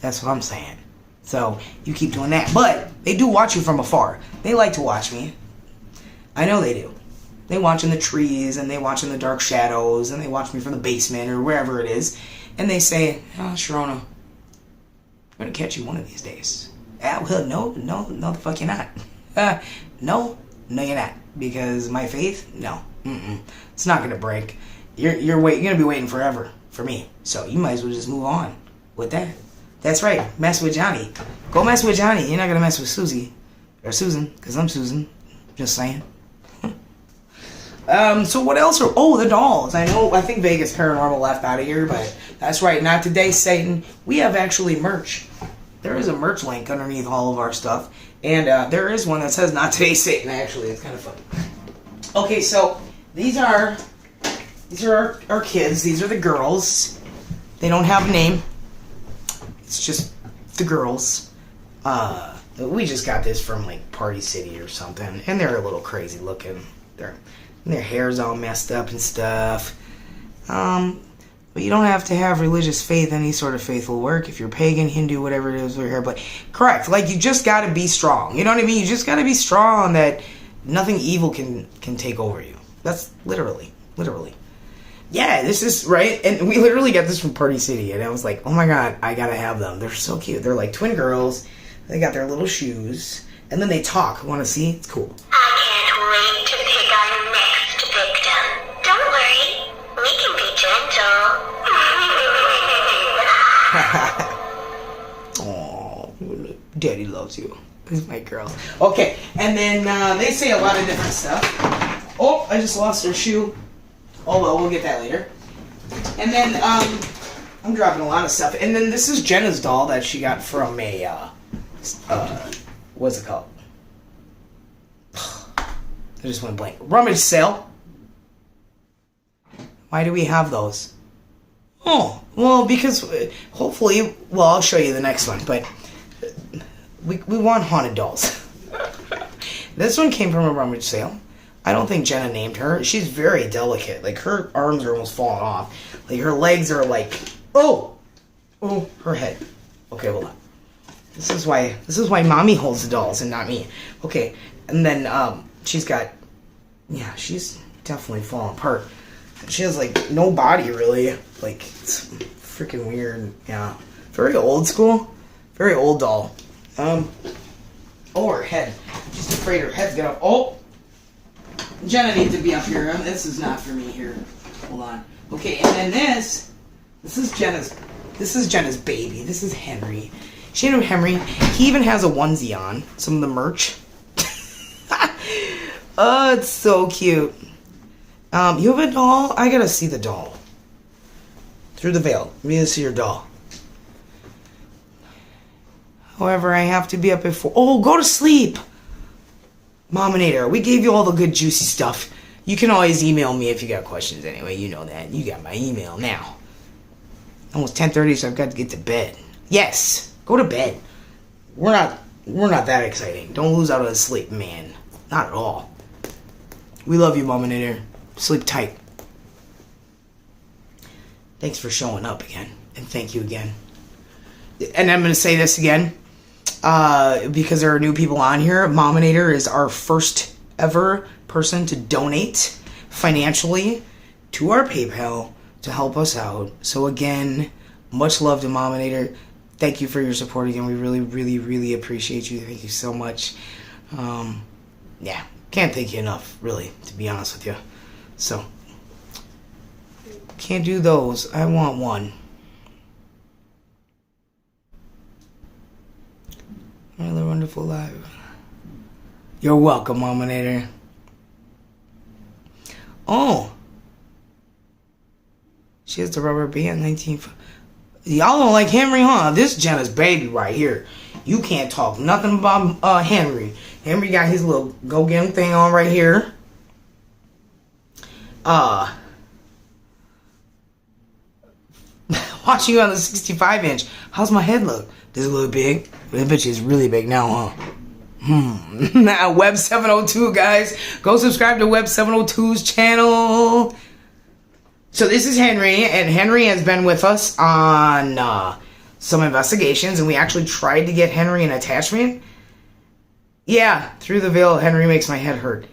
That's what I'm saying. So, you keep doing that. But, they do watch you from afar. They like to watch me. I know they do. They watch in the trees, and they watch in the dark shadows, and they watch me from the basement, or wherever it is. And they say, oh, Sharona, I'm going to catch you one of these days. Ah, well, no, the fuck you're not. No, you're not. Because my faith, no. It's not going to break. You're going to be waiting forever for me. So, you might as well just move on with that. That's right. Mess with Johnny. Go mess with Johnny. You're not going to mess with Susie. Or Susan. Because I'm Susan. Just saying. So what else are... Oh, the dolls. I think Vegas Paranormal left out of here. But that's right. Not today, Satan. We have actually merch. There is a merch link underneath all of our stuff. And there is one that says Not Today, Satan. Actually, it's kind of funny. Okay, so these are our kids. These are the girls. They don't have a name. It's just the girls. We just got this from like Party City or something, and they're a little crazy looking. Their hair's all messed up and stuff. But you don't have to have religious faith. Any sort of faith will work. If you're pagan, Hindu, whatever it is, we're here. But correct, like you just got to be strong. You know what I mean? You just got to be strong that nothing evil can take over you. That's literally. Yeah, this is right, and we literally got this from Party City, and I was like, oh my god, I gotta have them. They're so cute. They're like twin girls. They got their little shoes, and then they talk. Want to see? It's cool. I can't wait to pick our next victim. Don't worry, we can be gentle. Aw, Daddy loves you. This is my girls. Okay, and then they say a lot of different stuff. Oh, I just lost their shoe. Oh well, we'll get that later. And then, I'm dropping a lot of stuff. And then this is Jenna's doll that she got from a, what's it called? I just went blank. Rummage sale. Why do we have those? Oh, well, because hopefully, well, I'll show you the next one, but we want haunted dolls. This one came from a rummage sale. I don't think Jenna named her. She's very delicate. Like, her arms are almost falling off. Like, her legs are like... Oh, her head. Okay, hold on. This is why mommy holds the dolls and not me. Okay, and then, she's got... Yeah, she's definitely falling apart. She has, like, no body, really. Like, it's freaking weird. Yeah. Very old school. Very old doll. Oh, her head. Just afraid her head's gonna... Oh! Jenna needs to be up here. This is not for me here. Hold on. Okay, and then this is Jenna's baby. This is Henry. She named him Henry. He even has a onesie on. Some of the merch. Oh, it's so cute. You have a doll? I gotta see the doll. Through the veil. Let me see your doll. However, I have to be up at 4. Oh, go to sleep! Mominator, we gave you all the good juicy stuff. You can always email me if you got questions anyway. You know that. You got my email now. Almost 10:30, so I've got to get to bed. Yes! Go to bed. We're not that exciting. Don't lose out on sleep, man. Not at all. We love you, Mominator. Sleep tight. Thanks for showing up again. And thank you again. And I'm going to say this again. Because there are new people on here. Mominator is our first ever person to donate financially to our PayPal to help us out. So again, much love to Mominator. Thank you for your support again. We really, really, really appreciate you. Thank you so much. Yeah, can't thank you enough, really, to be honest with you. So, can't do those. I want one. Another wonderful live. You're welcome, Mominator. Oh. She has the rubber band 19... Y'all don't like Henry, huh? This is Jenna's baby right here. You can't talk nothing about Henry. Henry got his little go-get-him thing on right here. Watching you on the 65-inch. How's my head look? Does it look big? I bet you it's really big now, huh? Now, Web 702, guys. Go subscribe to Web 702's channel. So this is Henry, and Henry has been with us on some investigations, and we actually tried to get Henry an attachment. Yeah, through the veil, Henry makes my head hurt.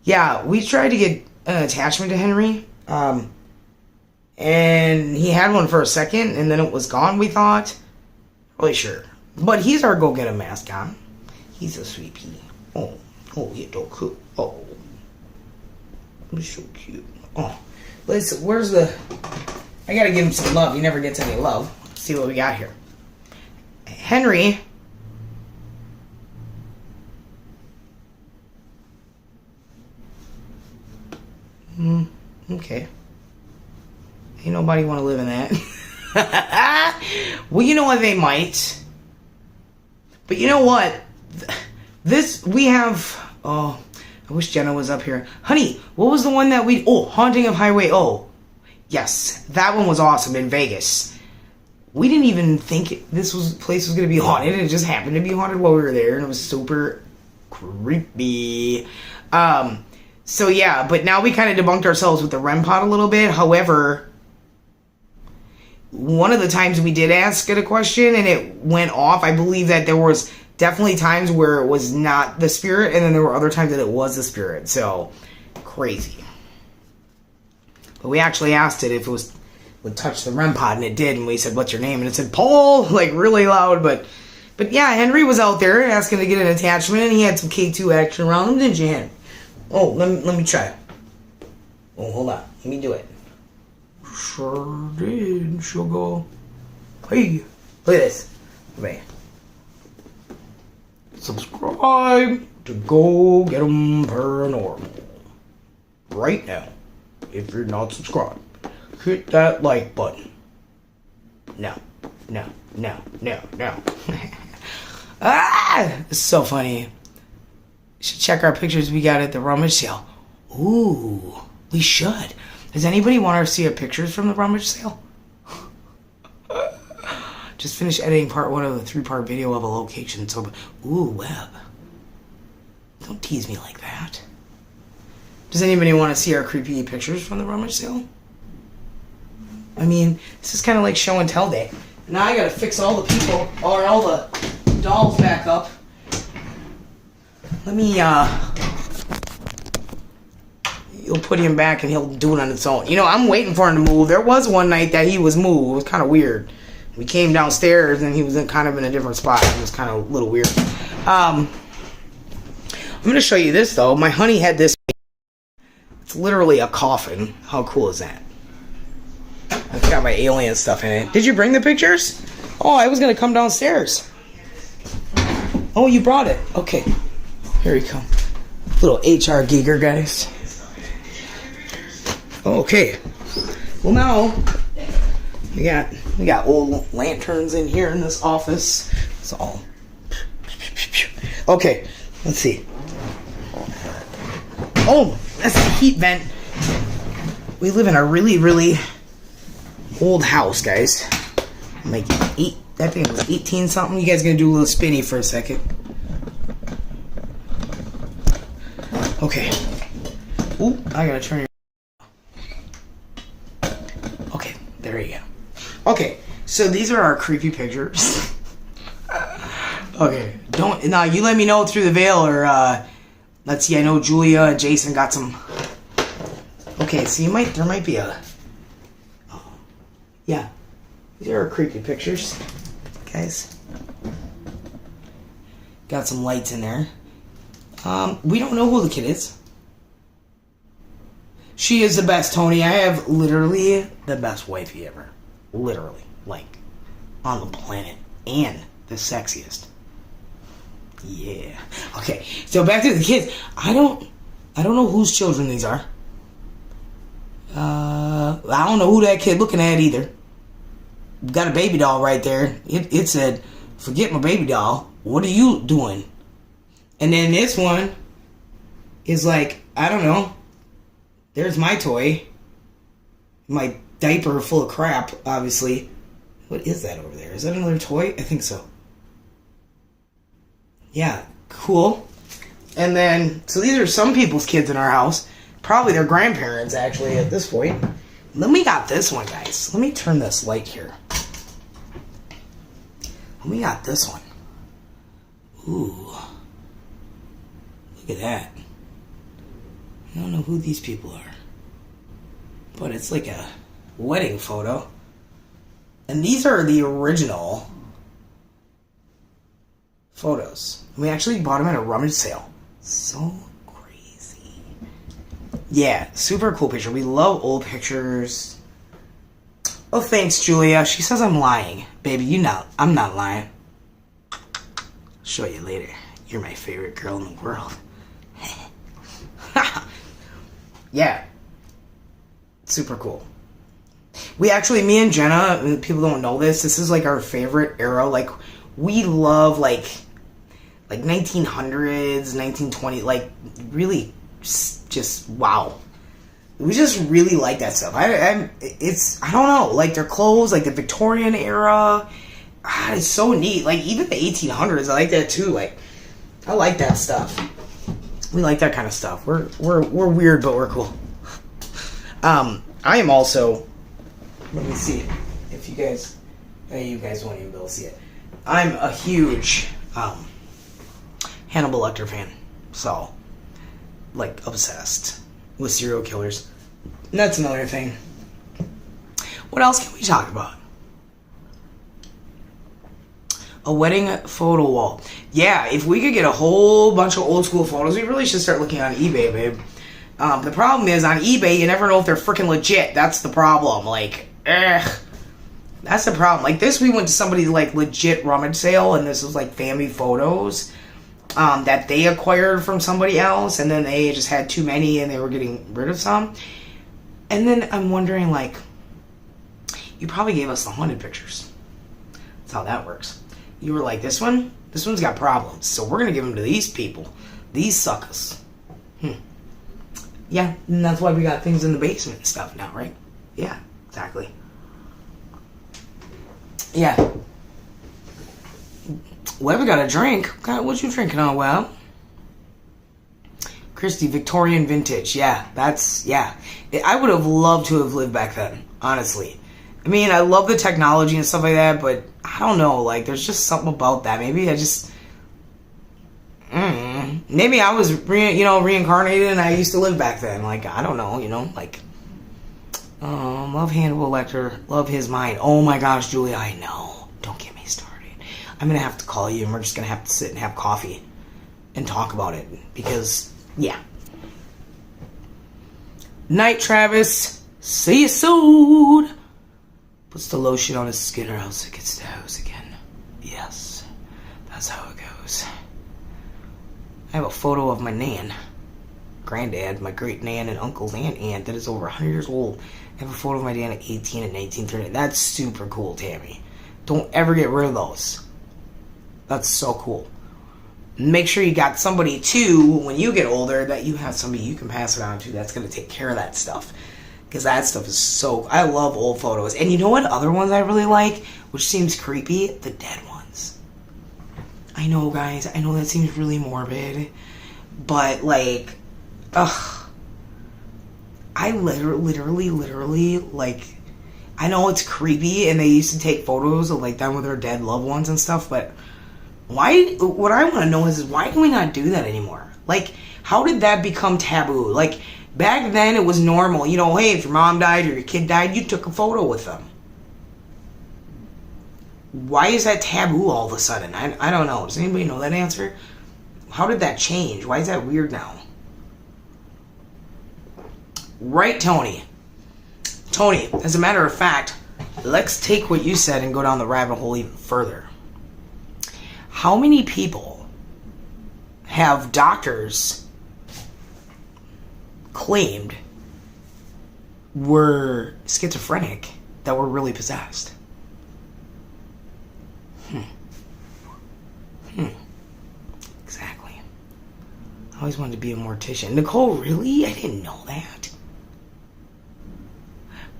Yeah, we tried to get an attachment to Henry, and he had one for a second, and then it was gone, we thought. Really sure. But he's our go-get-him mascot. He's a sweet pea. Oh, he's so cute. Oh, he's so cute. Oh. Listen, where's the... I gotta give him some love. He never gets any love. Let's see what we got here. Henry. Okay. Ain't nobody want to live in that. Well, you know what? They might. But you know what? This, we have... Oh... I wish Jenna was up here. Honey, what was the one that we... Oh, Haunting of Highway O. Yes, that one was awesome in Vegas. We didn't even think this place was going to be haunted. It just happened to be haunted while we were there, and it was super creepy. So yeah, but now we kind of debunked ourselves with the REM pod a little bit. However, one of the times we did ask it a question and it went off, I believe that there was... definitely times where it was not the spirit, and then there were other times that it was the spirit. So, crazy. But we actually asked it if it would touch the REM pod, and it did. And we said, "What's your name?" And it said, "Paul," like really loud. But yeah, Henry was out there asking to get an attachment, and he had some K2 action around him, didn't you, Henry? Oh, let me try it. Oh, hold on, let me do it. Sure did, sugar. Hey, look at this. Wait. Subscribe to Go Get 'em Paranormal right now. If you're not subscribed, hit that like button. No. It's so funny. You should check our pictures we got at the rummage sale. Ooh, we should. Does anybody want to see our pictures from the rummage sale? Just finished editing part 1 of the 3-part video of a location. So, ooh, Web. Don't tease me like that. Does anybody want to see our creepy pictures from the rummage sale? I mean, this is kind of like show and tell day. Now I gotta fix all the people, or all the dolls back up. Let me, you'll put him back and he'll do it on its own. You know, I'm waiting for him to move. There was one night that he was moved. It was kind of weird. We came downstairs and he was kind of in a different spot. It was kind of a little weird. I'm going to show you this, though. My honey had this. It's literally a coffin. How cool is that? It's got my alien stuff in it. Did you bring the pictures? Oh, I was going to come downstairs. Oh, you brought it. Okay. Here we come. Little HR geeker, guys. Okay. Well, now we got old lanterns in here in this office. It's all okay. Let's see. Oh, that's the heat vent. We live in a really, really old house, guys. Like that thing was 18 something. You guys gonna do a little spinny for a second? Okay. Ooh, I gotta turn your. Okay, there you go. Okay, so these are our creepy pictures. Okay, now you let me know through the veil, or let's see. I know Julia and Jason got some. Okay, so there might be a. Yeah, these are our creepy pictures, guys. Got some lights in there. We don't know who the kid is. She is the best, Tony. I have literally the best wifey ever. Literally. Like, on the planet. And the sexiest. Yeah. Okay, so back to the kids. I don't know whose children these are. I don't know who that kid looking at either. Got a baby doll right there. It said, "Forget my baby doll. What are you doing?" And then this one is like, I don't know. There's my toy. My diaper full of crap, obviously. What is that over there? Is that another toy? I think so. Yeah, cool. And then, so these are some people's kids in our house. Probably their grandparents, actually, at this point. Then we got this one, guys. Let me turn this light here. We got this one. Ooh. Look at that. I don't know who these people are. But it's like a wedding photo. And these are the original photos. We actually bought them at a rummage sale. So crazy. Yeah, super cool picture. We love old pictures. Oh, thanks, Julia. She says I'm lying. Baby, I'm not lying. I'll show you later. You're my favorite girl in the world. Yeah. Super cool. We actually, me and Jenna, people don't know this is like our favorite era. Like, we love like 1900s, 1920s, like really just wow. We just really like that stuff. I don't know, like their clothes, like the Victorian era. It's so neat. Like even the 1800s, I like that too. Like I like that stuff. We like that kind of stuff. We're weird, but we're cool. I am also. Let me see if you guys won't even be able to see it. I'm a huge Hannibal Lecter fan. So, like, obsessed with serial killers. And that's another thing. What else can we talk about? A wedding photo wall. Yeah, if we could get a whole bunch of old school photos, we really should start looking on eBay, babe. The problem is, on eBay, you never know if they're freaking legit. That's the problem. Like, that's the problem. Like, this, we went to somebody's, like, legit rummage sale, and this was, like, family photos that they acquired from somebody else, and then they just had too many, and they were getting rid of some. And then I'm wondering, like, you probably gave us the haunted pictures. That's how that works. You were like, this one's got problems, so we're going to give them to these people. These suckers. Yeah, and that's why we got things in the basement and stuff now, right? Yeah, exactly. Yeah. Web got a drink. What you drinking on, Web? Christy, Victorian vintage. Yeah, yeah. I would have loved to have lived back then, honestly. I mean, I love the technology and stuff like that, but I don't know, like, there's just something about that. Maybe I just... maybe I was reincarnated and I used to live back then. Like, I don't know, like, love Hannibal Lecter, love his mind. Oh my gosh, Julia, I know. Don't get me started. I'm gonna have to call you and we're just gonna have to sit and have coffee and talk about it because, yeah. Night, Travis. See you soon. Puts the lotion on his skin or else it gets the hose again. Yes, that's how it goes. I have a photo of my nan, granddad, my great nan and uncles and aunt that is over 100 years old. I have a photo of my dad at 18 and 1930. That's super cool, Tammy. Don't ever get rid of those. That's so cool. Make sure you got somebody, too, when you get older, that you have somebody you can pass it on to that's going to take care of that stuff. Because that stuff is so... I love old photos. And you know what other ones I really like? Which seems creepy? The dead ones. I know, guys. I know that seems really morbid. But, like... Ugh. I literally, like... I know it's creepy, and they used to take photos of, like, them with their dead loved ones and stuff, but... Why? What I want to know is why can we not do that anymore? Like, how did that become taboo? Like, back then it was normal. You know, hey, if your mom died or your kid died, you took a photo with them. Why is that taboo all of a sudden? I don't know. Does anybody know that answer? How did that change? Why is that weird now? Right, Tony. Tony, as a matter of fact, let's take what you said and go down the rabbit hole even further. How many people have doctors claimed were schizophrenic that were really possessed? Exactly. I always wanted to be a mortician. Nicole, really? I didn't know that.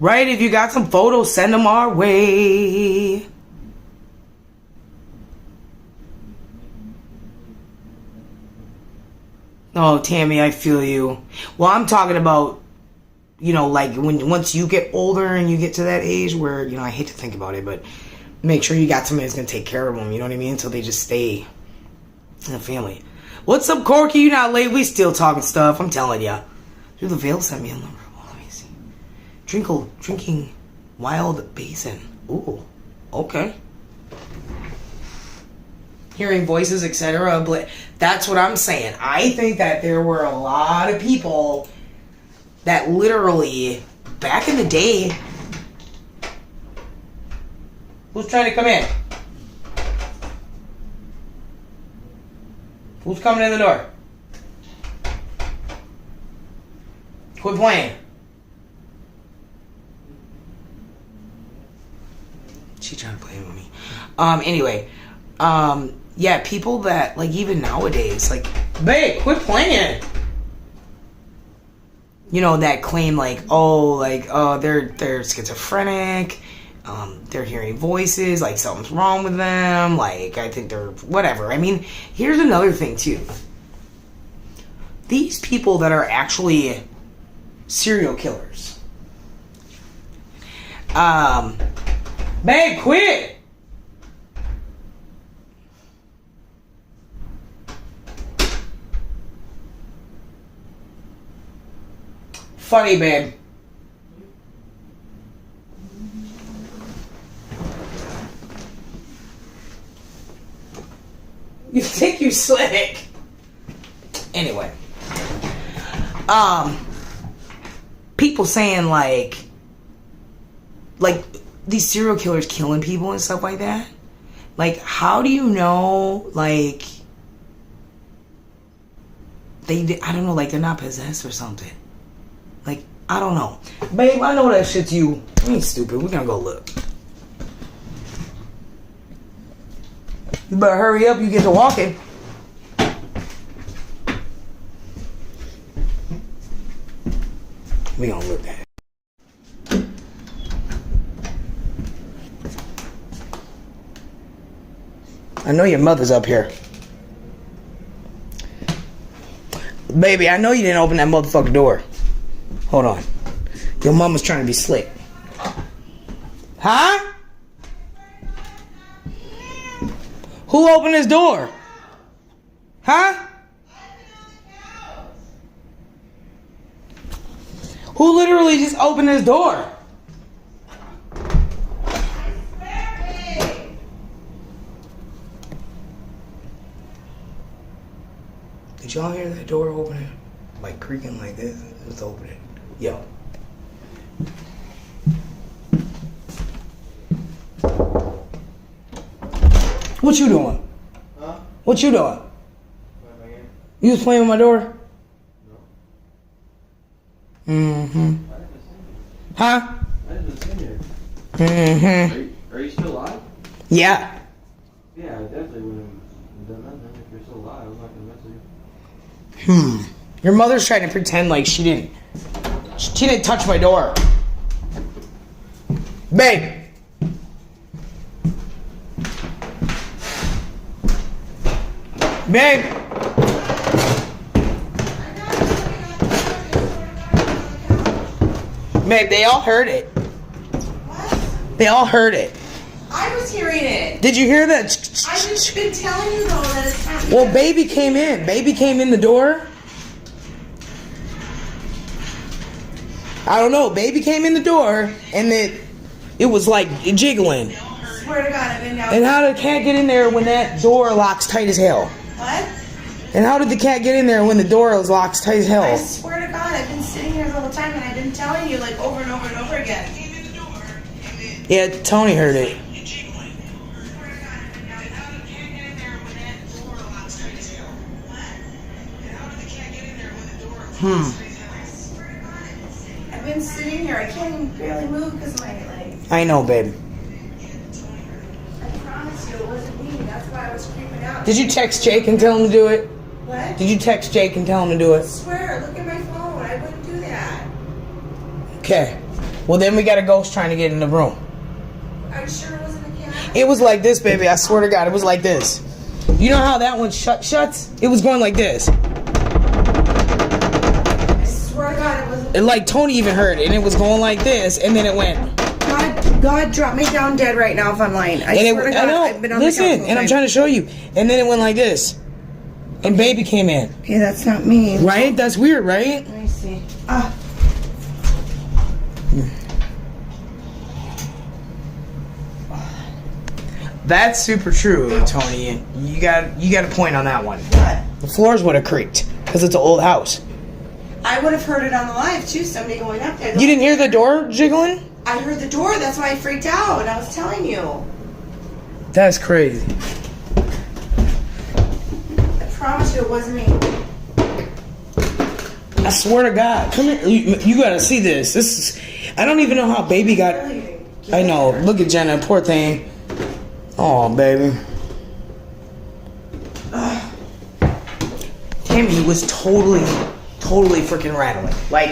Right, if you got some photos, send them our way. Oh, Tammy, I feel you. Well, I'm talking about, like once you get older and you get to that age where, I hate to think about it, but make sure you got somebody that's going to take care of them, you know what I mean? Until they just stay in the family. What's up, Corky? You not late? We still talking stuff, I'm telling ya. Dude, the Veil sent me a number. Let me see. Drinking Wild Basin. Ooh, okay. Hearing voices, etc. But that's what I'm saying. I think that there were a lot of people that literally, back in the day... Who's trying to come in? Who's coming in the door? Quit playing. She trying to play with me. Anyway... yeah, people that, like, even nowadays, like, babe, quit playing. That claim, like, they're schizophrenic, they're hearing voices, like, something's wrong with them, like, I think they're, whatever. I mean, here's another thing, too. These people that are actually serial killers. Babe, quit! Funny, babe. You think you're slick. Anyway. People saying like these serial killers killing people and stuff like that. Like, how do you know, like, I don't know, like, they're not possessed or something? Like, I don't know. Babe, I know that shit's you. You ain't stupid. We're gonna go look. You better hurry up. You get to walking. We gonna look at it. I know your mother's up here. Baby, I know you didn't open that motherfucking door. Hold on. Your mama's trying to be slick. Huh? Who opened this door? Huh? Who literally just opened this door? Did y'all hear that door opening? Like creaking like this? It's opening. Yo. What you doing? Huh? What you doing? What am I here? You was playing with my door? No. Mm-hmm. I haven't seen you. Huh? I haven't seen you. Mm-hmm. Are you still alive? Yeah. Yeah, I definitely wouldn't have done nothing if you're still alive. I'm not gonna mess with you. Your mother's trying to pretend like she didn't touch my door. Babe. Babe. Babe, they all heard it. What? They all heard it. I was hearing it. Did you hear that? I've just been telling you though that it's happening. Well, baby came in. Baby came in the door. I don't know. Baby came in the door, and it was like jiggling. Swear to God, I've been down. And how did the cat get in there when that door locks tight as hell? What? And how did the cat get in there when the door was locked tight as I hell? swear to God, I've been sitting here the whole time and I've been telling you like over and over and over again. Yeah, Tony heard it. I've been sitting here. I can't even barely move because my legs. I know, babe. I promise you it wasn't me. That's why I was creeping out. Did you text Jake and tell him to do it? What? Did you text Jake and tell him to do I it? swear, look at my phone. I wouldn't do that. Okay. Well, then we got a ghost trying to get in the room. Are you sure it wasn't a cat? It was like this, baby. I swear to God, it was like this. You know how that one shuts? It was going like this. I swear to God, it wasn't. And like Tony even heard it, and it was going like this, and then it went. God, drop me down dead right now if I'm lying. I And swear to God, I've been on the couch listen, the whole and I'm time. trying to show you. And then it went like this. And baby came in. Okay, that's not me. Right? That's weird, right? Let me see. Ah. That's super true, Tony. And you got a point on that one. What? The floors would have creaked because it's an old house. I would have heard it on the live too. Somebody going up there. You didn't hear the door jiggling? I heard the door. That's why I freaked out. And I was telling you. That's crazy. I promise you, it wasn't me. I swear to God. Come here. You gotta see this. This is. I don't even know how baby got. I know. Look at Jenna. Poor thing. Oh, baby. Tammy was totally freaking rattling. Like,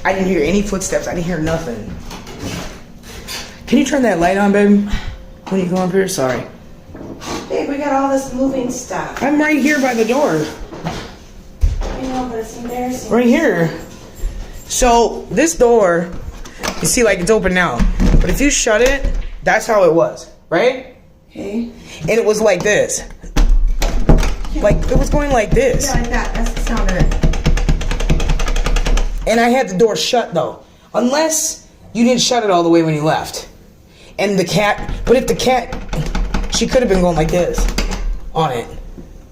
I didn't hear any footsteps. I didn't hear nothing. Can you turn that light on, baby? When you come up here? Sorry. Babe, we got all this moving stuff. I'm right here by the door. I know, but it's embarrassing. Right here. So, this door, you see, like, it's open now. But if you shut it, that's how it was. Right? Okay. And it was like this. Like, it was going like this. Yeah, like that. That's the sound of it. And I had the door shut, though. Unless you didn't shut it all the way when you left. And the cat... But if the cat... She could have been going like this. On it.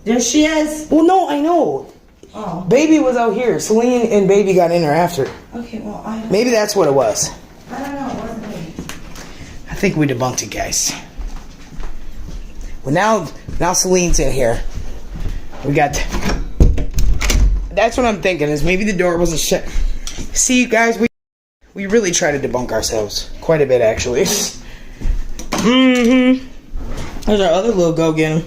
There she is. Well, no, I know. Oh. Baby was out here. Celine and Baby got in there after. Okay, well, I don't Maybe that's what it was. know. It wasn't me. I think we debunked it, guys. Well, now Celine's in here. We got... That's what I'm thinking, is maybe the door wasn't shut. See, guys, we really try to debunk ourselves. Quite a bit, actually. There's our other little go-getter.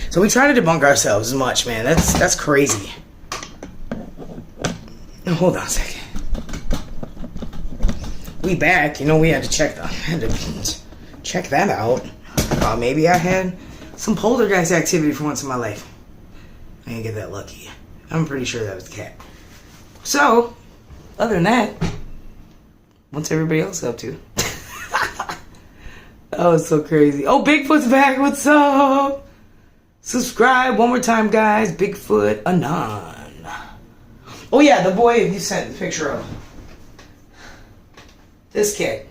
So we try to debunk ourselves as much, man. That's crazy. Now, hold on a second. We back. You know, we had to check that out. Maybe I had some poltergeist activity for once in my life. I didn't get that lucky. I'm pretty sure that was the cat. So, other than that, what's everybody else up to? Oh, it's so crazy. Oh, Bigfoot's back. What's up? Subscribe one more time, guys. Bigfoot Anon. Oh yeah, the boy you sent the picture of. This kid.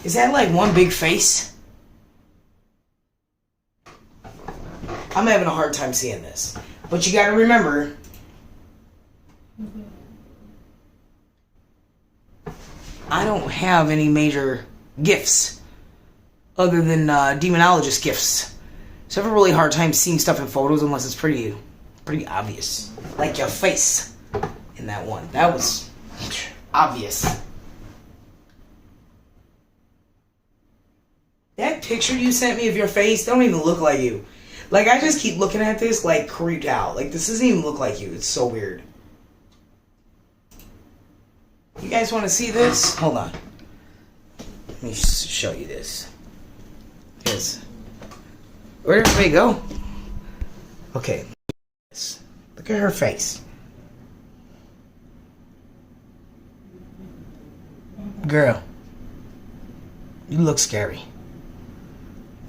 Is that like one big face? I'm having a hard time seeing this. But you gotta remember, I don't have any major gifts other than demonologist gifts. So I have a really hard time seeing stuff in photos unless it's pretty obvious. Like your face in that one. That was obvious. That picture you sent me of your face don't even look like you. Like, I just keep looking at this, like, creeped out. Like, this doesn't even look like you. It's so weird. You guys want to see this? Hold on. Let me show you this. Where did everybody go? Okay. Look at her face. Girl. You look scary.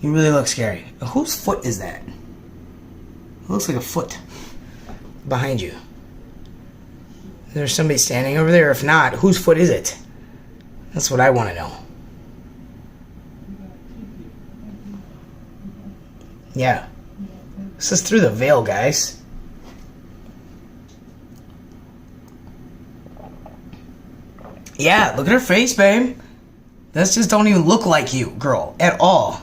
You really look scary. Whose foot is that? It looks like a foot behind you. Is there somebody standing over there? If not, whose foot is it? That's what I want to know. Yeah. This is through the veil, guys. Yeah, look at her face, babe. This just don't even look like you, girl, at all.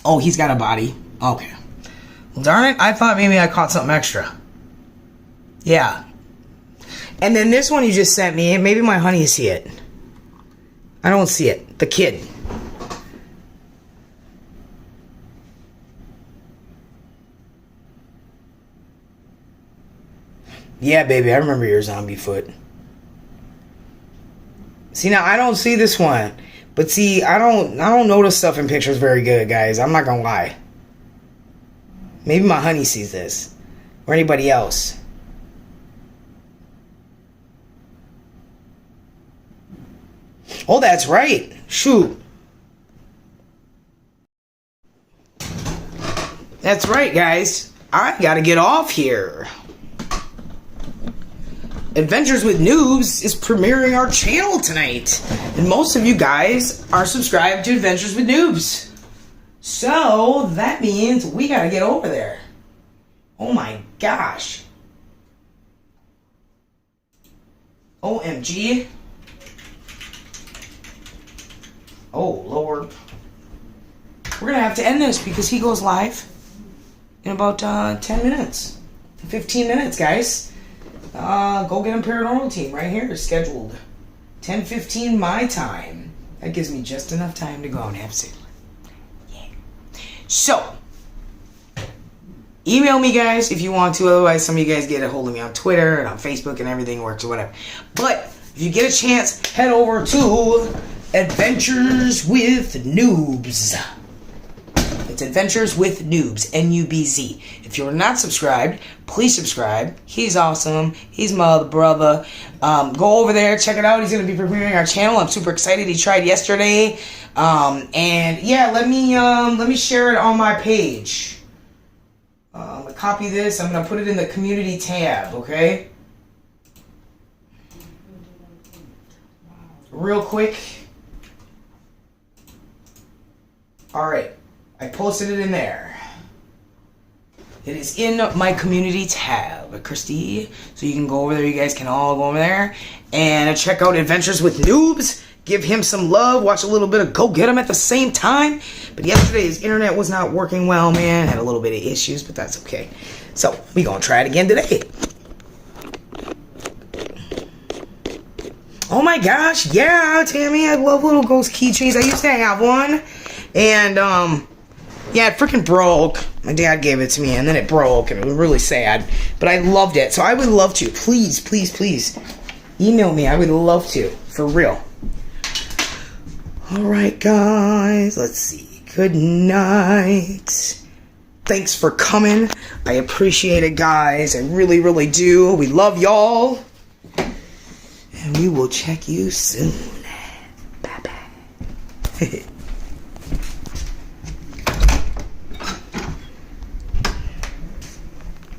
Oh, he's got a body. Okay. Well, darn it, I thought maybe I caught something extra. Yeah. And then this one you just sent me, maybe my honey see it. I don't see it. The kid. Yeah, baby, I remember your zombie foot. See, now I don't see this one. But see, I don't notice stuff in pictures very good, guys. I'm not gonna lie. Maybe my honey sees this. Or anybody else. Oh, that's right. Shoot. That's right, guys. I gotta get off here. Adventures with Noobs is premiering our channel tonight. And most of you guys are subscribed to Adventures with Noobs. So, that means we gotta get over there. Oh my gosh. OMG. Oh, Lord. We're gonna have to end this because he goes live in about 10 minutes. 15 minutes, guys. Go get him Paranormal Team right here, scheduled 10:15 my time. That gives me just enough time to go and have cereal. Yeah. So, email me, guys, if you want to. Otherwise, some of you guys get a hold of me on Twitter and on Facebook and everything works or whatever. But if you get a chance, head over to Adventures with Noobs. It's Adventures with Noobs, N-U-B-Z. If you're not subscribed, please subscribe. He's awesome. He's my other brother. Go over there, check it out. He's going to be premiering our channel. I'm super excited. He tried yesterday. And yeah, let me share it on my page. I'm going to copy this. I'm going to put it in the community tab, okay? Real quick. Alright. I posted it in there. It is in my community tab, Christy. So you can go over there. You guys can all go over there and check out Adventures with Noobs. Give him some love. Watch a little bit of Go Get Him at the same time. But yesterday his internet was not working well, man. Had a little bit of issues, but that's okay. So we gonna try it again today. Oh my gosh, yeah, Tammy, I love little ghost keychains. I used to have one. And yeah, it freaking broke. My dad gave it to me, and then it broke, and it was really sad. But I loved it, so I would love to. Please, please, please, email me. I would love to, for real. Alright, guys, let's see. Good night. Thanks for coming. I appreciate it, guys. I really, really do. We love y'all. And we will check you soon. Bye-bye.